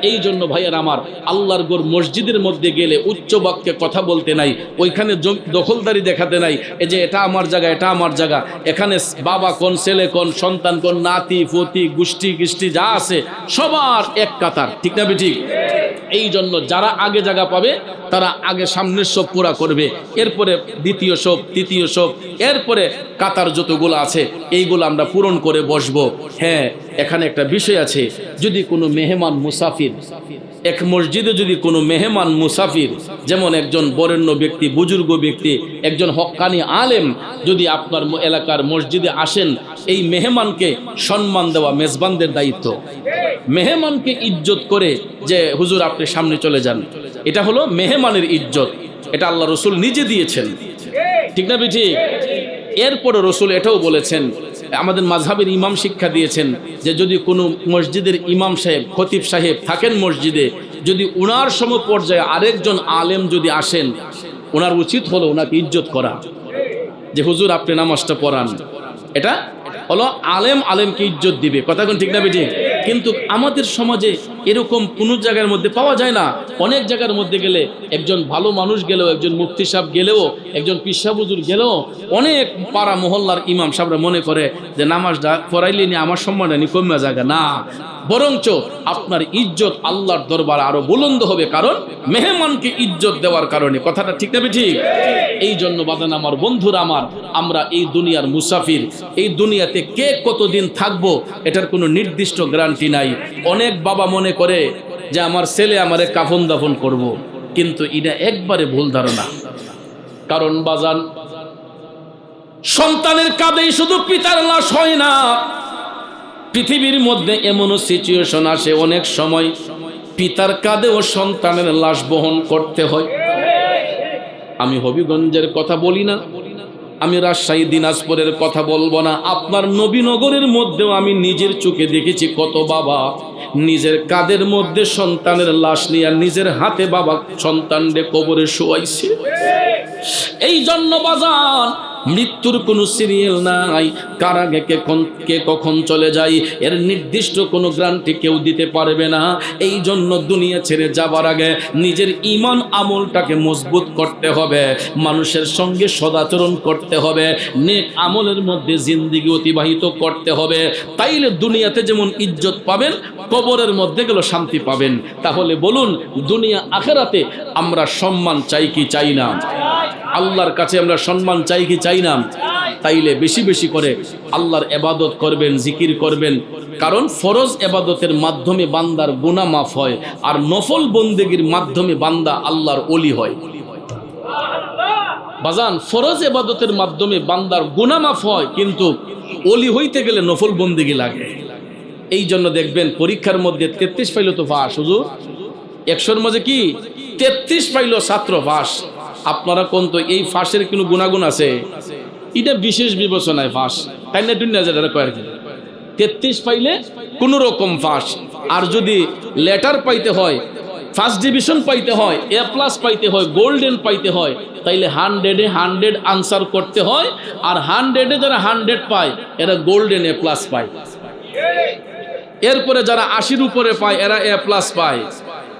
এই জন্য ভাইয়ার আমার আল্লাহর ঘর মসজিদের মধ্যে গেলে উচ্চ বাক্যে কথা বলতে নাই, ওইখানে দখলদারি দেখাতে নাই, এই যে এটা আমার জায়গা, এটা আমার জায়গা। এখানে বাবা কোন, ছেলে কোন, সন্তান কোন, নাতি ফতি গোষ্ঠী কৃষ্টি যা আছে সবার এক কাতার। ঠিক না বেঠিক? এই জন্য যারা আগে জায়গা পাবে তারা আগে সামনের সব পুরা করবে, এরপরে দ্বিতীয় সব, তৃতীয় সব, এরপরে কাতার যতগুলো আছে এইগুলো আমরা পূরণ করে বসবো। হ্যাঁ, এখানে একটা বিষয় আছে, যদি কোনো মেহমান মুসাফির, এক মসজিদে যদি কোনো মেহমান মুসাফির, যেমন একজন বরেণ্য ব্যক্তি, বুজুর্গ ব্যক্তি, একজন হক্কানি আলেম যদি আপনার এলাকার মসজিদে আসেন, এই মেহমানকে সম্মান দেওয়া মেজবানদের দায়িত্ব। মেহমানকে ইজ্জত করে যে হুজুর আপনি সামনে চলে যান, এটা হলো মেহমানের ইজ্জত, এটা আল্লাহ রসুল নিজে দিয়েছেন। ঠিক না বেঠিক? এরপরে রসুল এটাও বলেছেন, আমাদের মাযহাবের ইমাম শিক্ষা দিয়েছেন যে যদি কোনো মসজিদের ইমাম সাহেব, খতিব সাহেব থাকেন মসজিদে, যদি উনার সমপর্যায়ে আরেকজন আলেম যদি আসেন, ওনার উচিত হলো ওনাকে ইজ্জত করা, যে হুজুর আপনি নামাজটা পড়ান। এটা হলো আলেম আলেমকে ইজ্জত দিবে। কথা কোন ঠিক না বেঠিক? কিন্তু আমাদের সমাজে এরকম কোনো জায়গার মধ্যে পাওয়া যায় না। অনেক জায়গার মধ্যে গেলে একজন ভালো মানুষ গেলেও, একজন মুফতি সাহেব গেলেও, একজন পীর সাহেব হুজুর গেলেও, অনেক পাড়া মহল্লার ইমাম সাহেবরা মনে করে যে নামাজটা পড়াইলে নি আমার সম্মানটা নি কমে জায়গা না, বরঞ্চ আপনার ইজ্জত আল্লাহর দরবারে আরো বুলন্দ হবে, কারণ মেহমানকে ইজ্জত দেওয়ার কারণে। কথাটা ঠিক না বেঠিক? এই জন্য বাদান আমার বন্ধুরা আমার, আমরা এই দুনিয়ার মুসাফির, এই দুনিয়াতে কে কতদিন থাকবো এটার কোনো নির্দিষ্ট গ্যারান্টি নাই। অনেক বাবা মনে করে যে আমার ছেলে আমারে কাফন দাফন করব, কিন্তু এটা একবারে ভুল ধারণা। কারণ বাজান সন্তানের কাঁধেই শুধু পিতার লাশ হয় না, পৃথিবীর মধ্যে এমনও সিচুয়েশন আসে অনেক সময় পিতার কাঁধেও সন্তানের লাশ বহন করতে হয়। আমি হবিগঞ্জের কথা বলি না, আমি রাজশাহী দিনাজপুরের কথা বলবো না, আপনার নবীনগরের মধ্যেও আমি নিজের চোখে দেখেছি কত বাবা নিজের কাঁধের মধ্যে সন্তানের লাশ নিয়ে নিজের হাতে বাবা সন্তানকে কবরে শোয়াইছে। এই জন্য বাজান মৃত্যুর কোনো সিরিয়াল নাই, কার আগে কে কখন চলে যায় এর নির্দিষ্ট কোনো গ্যারান্টি কেউ দিতে পারবে না। এই জন্য দুনিয়া ছেড়ে যাবার আগে নিজের ঈমান আমলটাকে মজবুত করতে হবে, মানুষের সঙ্গে সদাচরণ করতে হবে, নেক আমলের মধ্যে জিন্দেগি অতিবাহিত করতে হবে। তাইলে দুনিয়াতে যেমন ইজ্জত পাবেন, কবরের মধ্যে গেল শান্তি পাবেন। তাহলে বলুন, দুনিয়া আখেরাতে আমরা সম্মান চাই কি চাই না? আল্লাহর কাছে আমরা সম্মান চাই কি চাই না? তাইলে বেশি বেশি করে আল্লাহর ইবাদত করবেন, জিকির করবেন, কারণ ফরজ ইবাদতের মাধ্যমে বান্দার গুনাহ মাফ হয়, আর নফল বন্দেগীর মাধ্যমে বান্দা আল্লাহর ওলি হয়। বাজান ফরজ ইবাদতের মাধ্যমে বান্দার গুনাহ মাফ হয়, কিন্তু ওলি হইতে গেলে নফল বন্দেগী লাগে। এই জন্য দেখবেন পরীক্ষার মধ্যে 33 পাইল তো পাস, হুজুর 100-র মাঝে কি 33 পাইল ছাত্র পাস। আপনারা কোন তো এই ফাঁসের কোনো গুণাগুণ আছে? এটা বিশেষ বিবেচনায় ফাঁস, তাই না? 33 পাইলে কোনো রকম ফাঁস। আর যদি লেটার পাইতে হয়, ফার্স্ট ডিভিশন পাইতে হয়, A+ পাইতে হয়, গোল্ডেন পাইতে হয়, তাইলে 100-এ 100 আনসার করতে হয়। আর 100-এ যারা 100 পায় এরা গোল্ডেন A+ পায়। এরপরে যারা 80-র উপরে পায় এরা A+ পায়।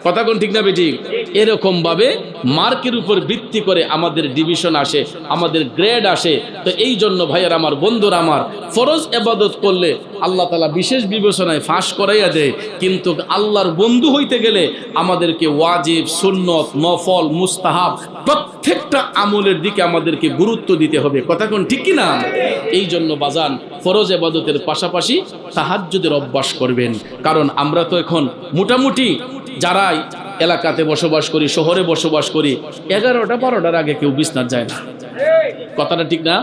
কথা কোন ঠিক না বেঠিক? এরকম ভাবে মার্কের উপর ভিত্তি করে আমাদের ডিভিশন আসে, আমাদের গ্রেড আসে। তো এই জন্য ভাইয়ার আমার, বন্ধুরা আমার, ফরজ ইবাদত করলে আল্লাহ তাআলা বিশেষ বিবেচনায় ফাঁস করাইয়া দেয়, কিন্তু আল্লাহর বন্ধু হইতে গেলে আমাদেরকে ওয়াজিব, সুন্নত, নফল, মুস্তাহাব প্রত্যেকটা আমলের দিকে আমাদেরকে গুরুত্ব দিতে হবে। কথা কোন ঠিক কি না? এই জন্য বাজান, ফরজ ইবাদতের পাশাপাশি তাহাজ্জুদের অভ্যাস করবেন। কারণ আমরা তো এখন মোটামুটি যারাই এলাকাতে বসবাস করি, শহরে বসবাস করি, 11টা-12টার আগে কেউ বিছনায় যায় না। কথাটা ঠিক না?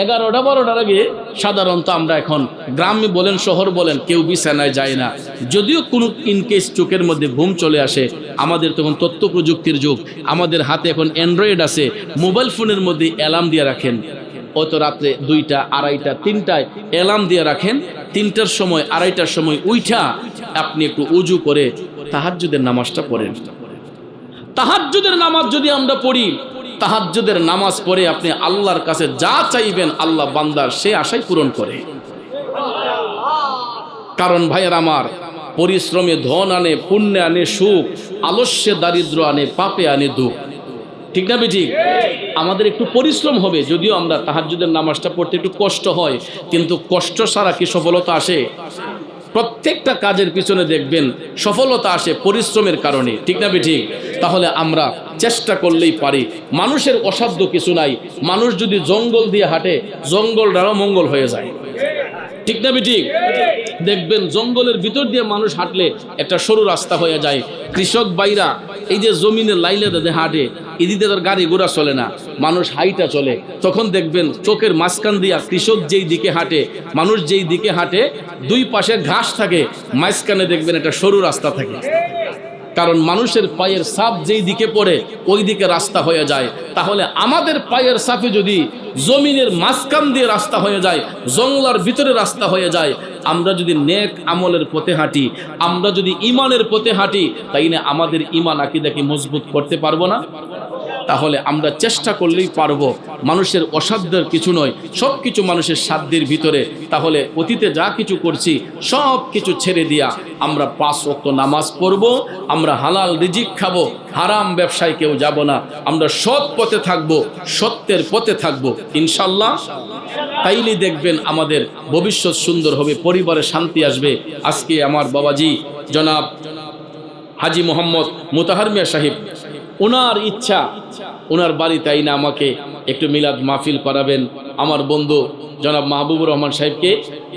11টা-12টার আগে সাধারণত আমরা এখন গ্রামে বলেন, শহর বলেন, কেউ বিছানায় যায় না। যদিও কোনো ইনকেস চোখের মধ্যে ঘুম চলে আসে, আমাদের তখন তথ্য প্রযুক্তির যুগ, আমাদের হাতে এখন অ্যান্ড্রয়েড আছে, মোবাইল ফোনের মধ্যে অ্যালার্ম দিয়ে রাখেন। অত রাত্রে 2টা, 2:30, 3টায় অ্যালার্ম দিয়ে রাখেন। 3টার সময়, 2:30টার সময় উঠা আপনি একটু উজু করে তাহাজ্জুদের নামাজটা পড়েন। তাহাজ্জুদের নামাজ যদি আমরা পড়ি, তাহাজ্জুদের নামাজ পড়ে আপনি আল্লাহর কাছে যা চাইবেন আল্লাহ বান্দার সে আশাই পূরণ করে। কারণ ভাইয়ের আমার, পরিশ্রমে ধন আনে, পুণ্যে আনে সুখ, আলস্যে দারিদ্র আনে, পাপে আনে দুঃখ। ঠিক না বেঠিক? আমাদের একটু পরিশ্রম হবে, যদিও আমরা তাহাজ্জুদের নামাজটা পড়তে একটু কষ্ট হয়, কিন্তু কষ্ট ছাড়া কি সফলতা আসে? প্রত্যেকটা কাজের পিছনে দেখবেন সফলতা আসে পরিশ্রমের কারণে। ঠিক না বেঠিক? তাহলে আমরা চেষ্টা করলেই পারি। মানুষের অসাধ্য কিছু নাই। মানুষ যদি জঙ্গল দিয়ে হাঁটে, জঙ্গলটারও মঙ্গল হয়ে যায়। ঠিক না বেঠিক? দেখবেন জঙ্গলের ভিতর দিয়ে মানুষ হাঁটলে একটা সরু রাস্তা হয়ে যায়। কৃষক ভাইরা এই যে জমিনের লাইলে দাদে হাঁটে, এদিকে তার গাড়ি ঘোড়া চলে না, মানুষ হাইটা চলে। তখন দেখবেন চোখের মাঝখান দিয়া কৃষক যেই দিকে হাঁটে, মানুষ যেই দিকে হাঁটে, দুই পাশে ঘাস থাকে, মাঝখানে দেখবেন একটা সরু রাস্তা থাকে। কারণ মানুষের পায়ের ছাপ যেই দিকে পড়ে ওই দিকে রাস্তা হয়ে যায়। তাহলে আমাদের পায়ের ছাপে যদি জমিনের মাঝখান দিয়ে রাস্তা হয়ে যায়, জঙ্গলার ভিতরে রাস্তা হয়ে যায়, আমরা যদি নেক আমলের পথে হাঁটি, আমরা যদি ইমানের পথে হাঁটি, তাই না আমাদের ইমান আকীদাকে মজবুত করতে পারবো না? তাহলে আমরা চেষ্টা করলেই পারবো। মানুষের অসাধ্যের কিছু নয়, সব কিছু মানুষের সাধ্যের ভিতরে। তাহলে অতীতে যা কিছু করছি সব কিছু ছেড়ে দিয়া আমরা 5 ওয়াক্ত নামাজ পড়বো, আমরা হালাল রিজিক খাবো, হারাম ব্যবসায় কেউ যাব না, আমরা সৎ পথে থাকবো, সত্যের পথে থাকবো ইনশাল্লাহ। তাইলে দেখবেন আমাদের ভবিষ্যৎ সুন্দর হবে, পরিবারে শান্তি আসবে। আজকে আমার বাবাজি জনাব হাজি মোহাম্মদ মোতাহার মিয়া সাহেব, ওনার ইচ্ছা, ওনার বাড়িতে আইনা আমাকে একটু মিলাদ মাহফিল করাবেন। আমার বন্ধু জনাব মাহবুবুর রহমান সাহেবকে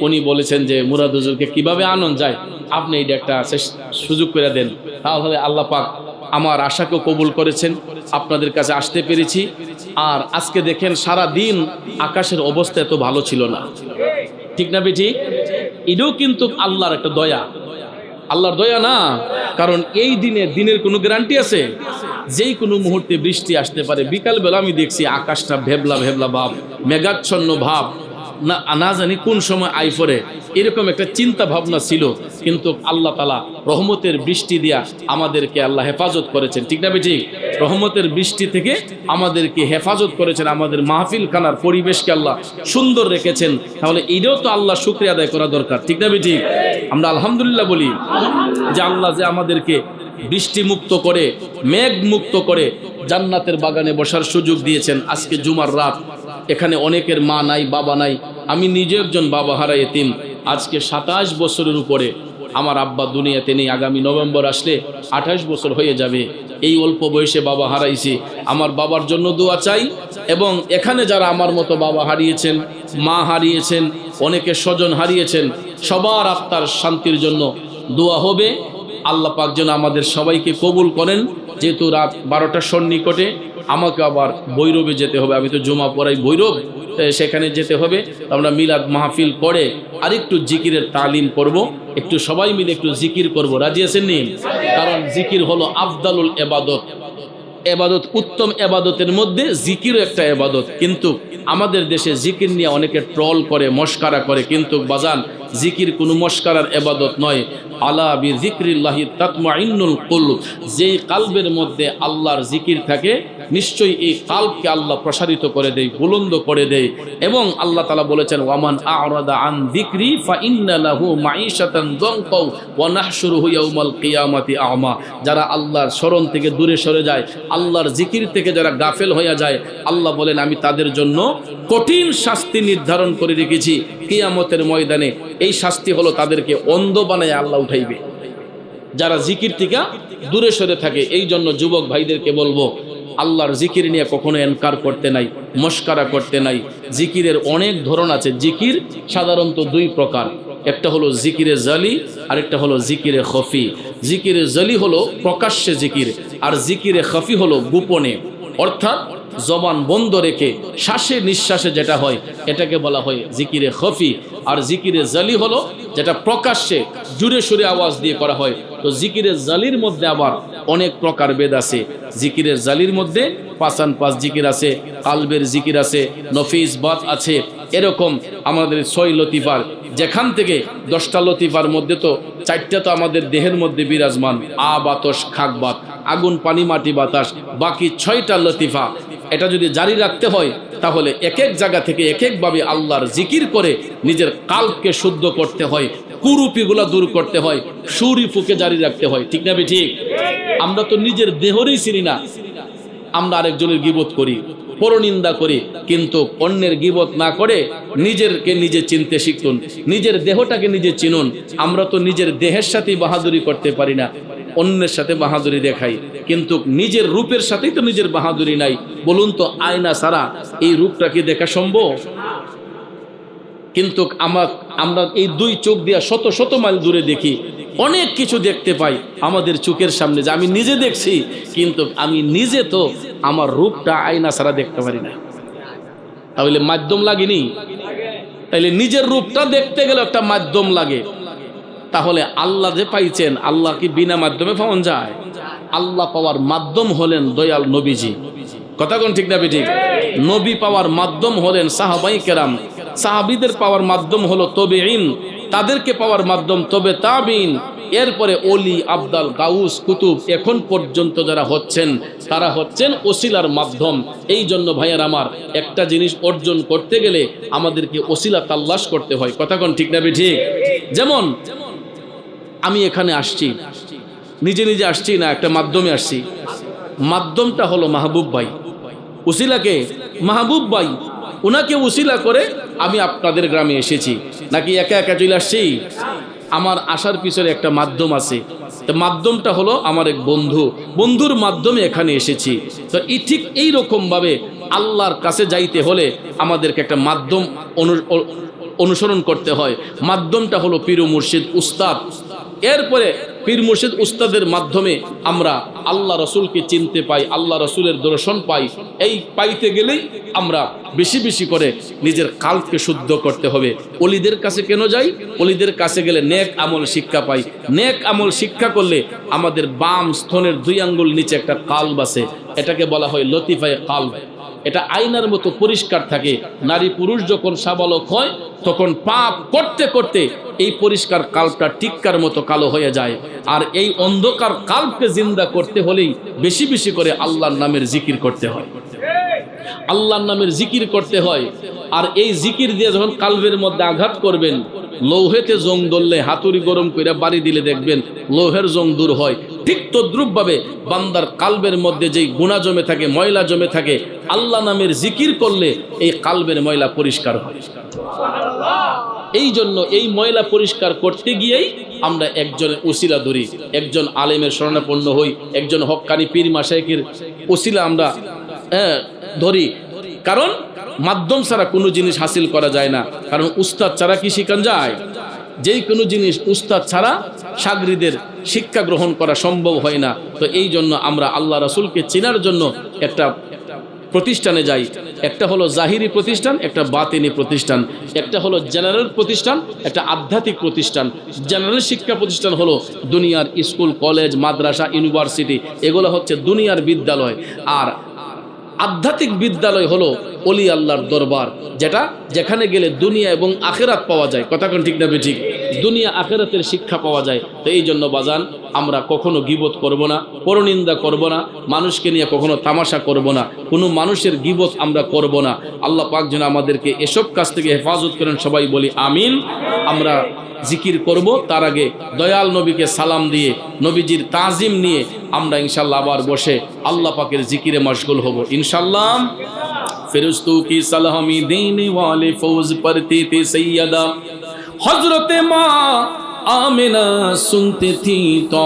উনি বলেছেন যে মুরাদ হুজুরকে কিভাবে আনন্দ যায়, আপনি এইটা একটা সুযোগ করে দেন। তাহলে আল্লাহ পাক আমার আশাকেও কবুল করেছেন, আপনাদের কাছে আসতে পেরেছি। আর আজকে দেখেন সারা দিন আকাশের অবস্থা এত ভালো ছিল না। ঠিক না বেটি? এটাও কিন্তু আল্লাহর একটা দয়া, আল্লাহর দয়া না? কারণ এই দিনের কোনো গ্যারান্টি আছে? যেই কোনো মুহূর্তে বৃষ্টি আসতে পারে। বিকালবেলা আমি দেখছি আকাশটা ভেবলা ভেবলা ভাব, মেঘাচ্ছন্ন ভাব, না জানি কোন সময় আইফরে, এরকম একটা চিন্তা ভাবনা ছিল। কিন্তু আল্লাহ তাআলা রহমতের বৃষ্টি দিয়া আমাদেরকে আল্লাহ হেফাজত করেছেন। ঠিক না বেঠিক? রহমতের বৃষ্টি থেকে আমাদেরকে হেফাজত করেছেন, আমাদের মাহফিল খানার পরিবেশকে আল্লাহ সুন্দর রেখেছেন। তাহলে এটাও তো আল্লাহ শুকরিয়া আদায় করা দরকার। ঠিক না বেঠিক? আমরা আলহামদুলিল্লাহ বলি যে আল্লাহ যে আমাদেরকে বৃষ্টি মুক্ত করে, মেঘ মুক্ত করে জান্নাতের বাগানে বসার সুযোগ দিয়েছেন। আজকে জুমার রাত, এখানে অনেকের মা নাই, বাবা নাই। আমি নিজে একজন বাবা হারা এতিম। আজকে 27 বছরের উপরে আমার আব্বা দুনিয়াতে নেই। আগামী নভেম্বর আসলে 28 বছর হয়ে যাবে। এই অল্প বয়সে বাবা হারাইছি। আমার বাবার জন্য দোয়া চাই, এবং এখানে যারা আমার মতো বাবা হারিয়েছেন, মা হারিয়েছেন, অনেকে স্বজন হারিয়েছেন, সবার আত্মার শান্তির জন্য দোয়া হবে। আল্লাহ পাক যেন আমাদের সবাইকে কবুল করেন। যেহেতু রাত 12টার সন্নিকটে আমাকে আবার ভৈরবে যেতে হবে, আমি তো জমা পড়াই ভৈরব, সেখানে যেতে হবে। আমরা মিলাদ মাহফিল করে আরেকটু জিকিরের তালিম করব, একটু সবাই মিলে একটু জিকির করব। রাজি আছেন নি? কারণ জিকির হলো আফদালুল ইবাদত। এবাদত, উত্তম এবাদতের মধ্যে জিকিরও একটা এবাদত। কিন্তু আমাদের দেশে জিকির নিয়ে অনেকে ট্রল করে, মস্কারা করে, কিন্তু বাজান জিকির কোনো মস্কারার এবাদত নয়। আলা বিযিকরিল্লাহি তাতমাইন্নুল কুলুব, যেই কালবের মধ্যে আল্লাহর জিকির থাকে নিশ্চয়ই এই কালকে আল্লাহ প্রসারিত করে দেয়, বুলন্দ করে দেয়। এবং আল্লাহ তাআলা বলেছেন, ওয়ামান আ'রাদা আন যিকরি ফাইন্না লাহু মাঈশাতান যানকা ওয়া নাহশুরুহু ইয়াওমাল কিয়ামাতি আ'মা। যারা আল্লাহর স্মরণ থেকে দূরে সরে যায়, আল্লাহর জিকির থেকে যারা গাফেল হয়ে যায়, আল্লাহ বলেন আমি তাদের জন্য কঠিন শাস্তি নির্ধারণ করে রেখেছি কিয়ামতের ময়দানে। এই শাস্তি হলো তাদেরকে অন্ধ বানায় আল্লাহ উঠাইবে, যারা জিকির থেকে দূরে সরে থাকে। এই জন্য যুবক ভাইদেরকে বলবো, আল্লাহর জিকির নিয়ে কখনো এনকার করতে নাই, মস্কারা করতে নাই। জিকিরের অনেক ধরন আছে। জিকির সাধারণত দুই প্রকার, একটা হলো জিকিরে জালি, আর একটা হলো জিকিরে খফি। জিকিরে জালি হলো প্রকাশ্যে জিকির, আর জিকিরে খফি হলো গোপনে, অর্থাৎ জবান বন্ধ রেখে শ্বাসে নিঃশ্বাসে যেটা হয় এটাকে বলা হয় জিকিরে খফি। আর জিকিরে জালি হলো যেটা প্রকাশ্যে জুড়ে সুরে আওয়াজ দিয়ে করা হয়। তো জিকিরে জালির মধ্যে আবার অনেক প্রকার ভেদ আছে। জিকিরের জালির মধ্যে পাঁচান পাঁচ জিকির আছে, কালবের জিকির আছে, নফিস বাত আছে। এরকম আমাদের 6 লতিফার, যেখান থেকে 10টা লতিফার মধ্যে তো 4টা তো আমাদের দেহের মধ্যে বিরাজমান, বাতস খাক বাত, আগুন পানি মাটি বাতাস, বাকি 6টা লতিফা এটা যদি জারি রাখতে হয় তাহলে এক এক জায়গা থেকে এক একভাবে আল্লাহর জিকির করে নিজের কালবকে শুদ্ধ করতে হয়, কুরুপিগুলা দূর করতে হয়, সুরি ফুকে জারি রাখতে হয়। ঠিক না ঠিক? আমরা তো নিজের দেহরই চিনি না, আমরা আরেকজনের গীবত করি, পরনিন্দা করি। কিন্তু অন্যের গীবত না করে নিজেরকে নিজে চিনতে শিখুন, নিজের দেহটাকে নিজে চিনুন। আমরা তো নিজের দেহের সাথেই বাহাদুরি করতে পারি না, অন্যের সাথে বাহাদুরি দেখাই, কিন্তু নিজের রূপের সাথেই তো নিজের বাহাদুরি নাই। বলুন তো, আয়না ছাড়া এই রূপটাকে দেখা সম্ভব? কিন্তু আমরা এই দুই চোখ দিয়া শত শত মাইল দূরে দেখি, অনেক কিছু দেখতে পাই আমাদের চোখের সামনে, যে আমি নিজে দেখছি, কিন্তু আমি নিজে তো আমার রূপটা আয়না ছাড়া দেখতে পারি না। তাহলে মাধ্যম লাগেনি? তাইলে নিজের রূপটা দেখতে গেলে একটা মাধ্যম লাগে। তাহলে আল্লাহ যে পাইছেন, আল্লাহ কি বিনা মাধ্যমে পাওয়া যায়? আল্লাহ পাওয়ার মাধ্যম হলেন দয়াল নবীজি। কথা কোন ঠিক না ঠিক? নবী পাওয়ার মাধ্যম হলেন সাহাবাই কেরাম, সাহাবীদের পাওয়ার মাধ্যম হলো তবেঈন, তাদেরকে পাওয়ার মাধ্যম তবে তাবিন, এরপরে অলি, আবদাল, গাউস, কুতুব, এখন পর্যন্ত যারা হচ্ছেন তারা হচ্ছেন ওসিলার মাধ্যম। এই জন্য ভাইয়ার আমার, একটা জিনিস অর্জন করতে গেলে আমাদেরকে ওসিলা তাল্লাশ করতে হয়। কথা কোন ঠিক না ঠিক? যেমন আমি এখানে আসছি, নিজে নিজে আসছি না, একটা মাধ্যমে আসছি। মাধ্যমটা হলো মাহবুব ভাই, উসিলাকে মাহবুব ভাই, ওনাকে উসিলা করে আমি আপনাদের গ্রামে এসেছি। নাকি একা একা চলে আসছি? আমার আসার পিছনে একটা মাধ্যম আছে। তো মাধ্যমটা হলো আমার এক বন্ধু, বন্ধুর মাধ্যমে এখানে এসেছি। তো ঠিক এইরকমভাবে আল্লাহর কাছে যাইতে হলে আমাদেরকে একটা মাধ্যম অনুসরণ করতে হয়। মাধ্যমটা হলো পীর ও মুর্শিদ, উস্তাদ। এরপরে পীর মুর্শিদ উস্তাদের মাধ্যমে আমরা আল্লাহ রসুলকে চিনতে পাই, আল্লাহ রসুলের দর্শন পাই। এই পাইতে গেলেই আমরা বেশি বেশি করে নিজের কালকে শুদ্ধ করতে হবে। অলিদের কাছে কেন যাই? অলিদের কাছে গেলে নেক আমল শিক্ষা পাই। নেক আমল শিক্ষা করলে আমাদের বাম স্তনের 2 আঙ্গুল নিচে একটা কালব আছে, এটাকে বলা হয় লতিফায়ে কালব। এটা আয়নার মতো পরিষ্কার থাকে। নারী পুরুষ যখন সাবালক হয় তখন পাপ করতে করতে এই পরিষ্কার কালবটা টিক্কার মতো কালো হয়ে যায়। আর এই অন্ধকার কালবকে জিন্দা করতে হলেই বেশি বেশি করে আল্লাহর নামের জিকির করতে হয়, আল্লাহর নামের জিকির করতে হয়। আর এই জিকির দিয়ে যখন কালবের মধ্যে আঘাত করবেন, লৌহেতে জং ধরলে হাতুড়ি গরম করে বাড়ি দিলে দেখবেন লৌহের জং দূর হয়। ঠিক তদ্রূপভাবে বান্দার কালবের মধ্যে যেই গুনাহ জমে থাকে, ময়লা জমে থাকে, আল্লাহ নামের জিকির করলে এই কালবের ময়লা পরিষ্কার হয়। এই জন্য এই ময়লা পরিষ্কার করতে গিয়েই আমরা একজনের উসিলা ধরি, একজন আলেমের শরণাপন্ন হই, একজন হক্কানি পীর মাশায়েখের উসিলা আমরা ধরি। কারণ মাধ্যম ছাড়া কোনো জিনিস হাসিল করা যায় না। কারণ উস্তাদ ছাড়া কি শিখান যায়? যেই কোনো জিনিস উস্তাদ ছাড়া শাগরিদের শিক্ষা গ্রহণ করা সম্ভব হয় না। তো এই জন্য আমরা আল্লাহ রাসূলকে চেনার জন্য একটা প্রতিষ্ঠানে যাই। একটা হলো জাহিরি প্রতিষ্ঠান, একটা বাতিনি প্রতিষ্ঠান। একটা হলো জেনারেল প্রতিষ্ঠান, একটা আধ্যাত্মিক প্রতিষ্ঠান। জেনারেল শিক্ষা প্রতিষ্ঠান হলো দুনিয়ার স্কুল, কলেজ, মাদ্রাসা, ইউনিভার্সিটি, এগুলো হচ্ছে দুনিয়ার বিদ্যালয়। আর আধ্যাত্মিক বিদ্যালয় হলো অলি আল্লাহর দরবার, যেখানে গেলে দুনিয়া এবং আখিরাত পাওয়া যায়। কথা কোন ঠিক না ঠিক? দুনিয়া আখিরাতের শিক্ষা পাওয়া যায়। তো এই জন্য বাজান, আমরা কখনো গীবত করব না, পরনিন্দা করব না, মানুষকে নিয়ে কখনো তামাশা করব না, কোনো মানুষের গীবত আমরা করব না। আল্লাহ পাক যেন আমাদেরকে এসব কাজ থেকে হেফাজত করেন, সবাই বলি আমিন। আমরা জিকির করব, তার আগে দয়াল নবীকে সালাম দিয়ে, নবীজির তাজিম নিয়ে আমরা ইনশাল্লাহ আবার বসে আল্লাহ পাকের জিকিরে মশগুল হব ইনশাল্লাহ। ফেরেশতোं की सलामी देने वाले फौज पढ़ते थे सैयदा हजरत माँ आमिना सुनती थी तो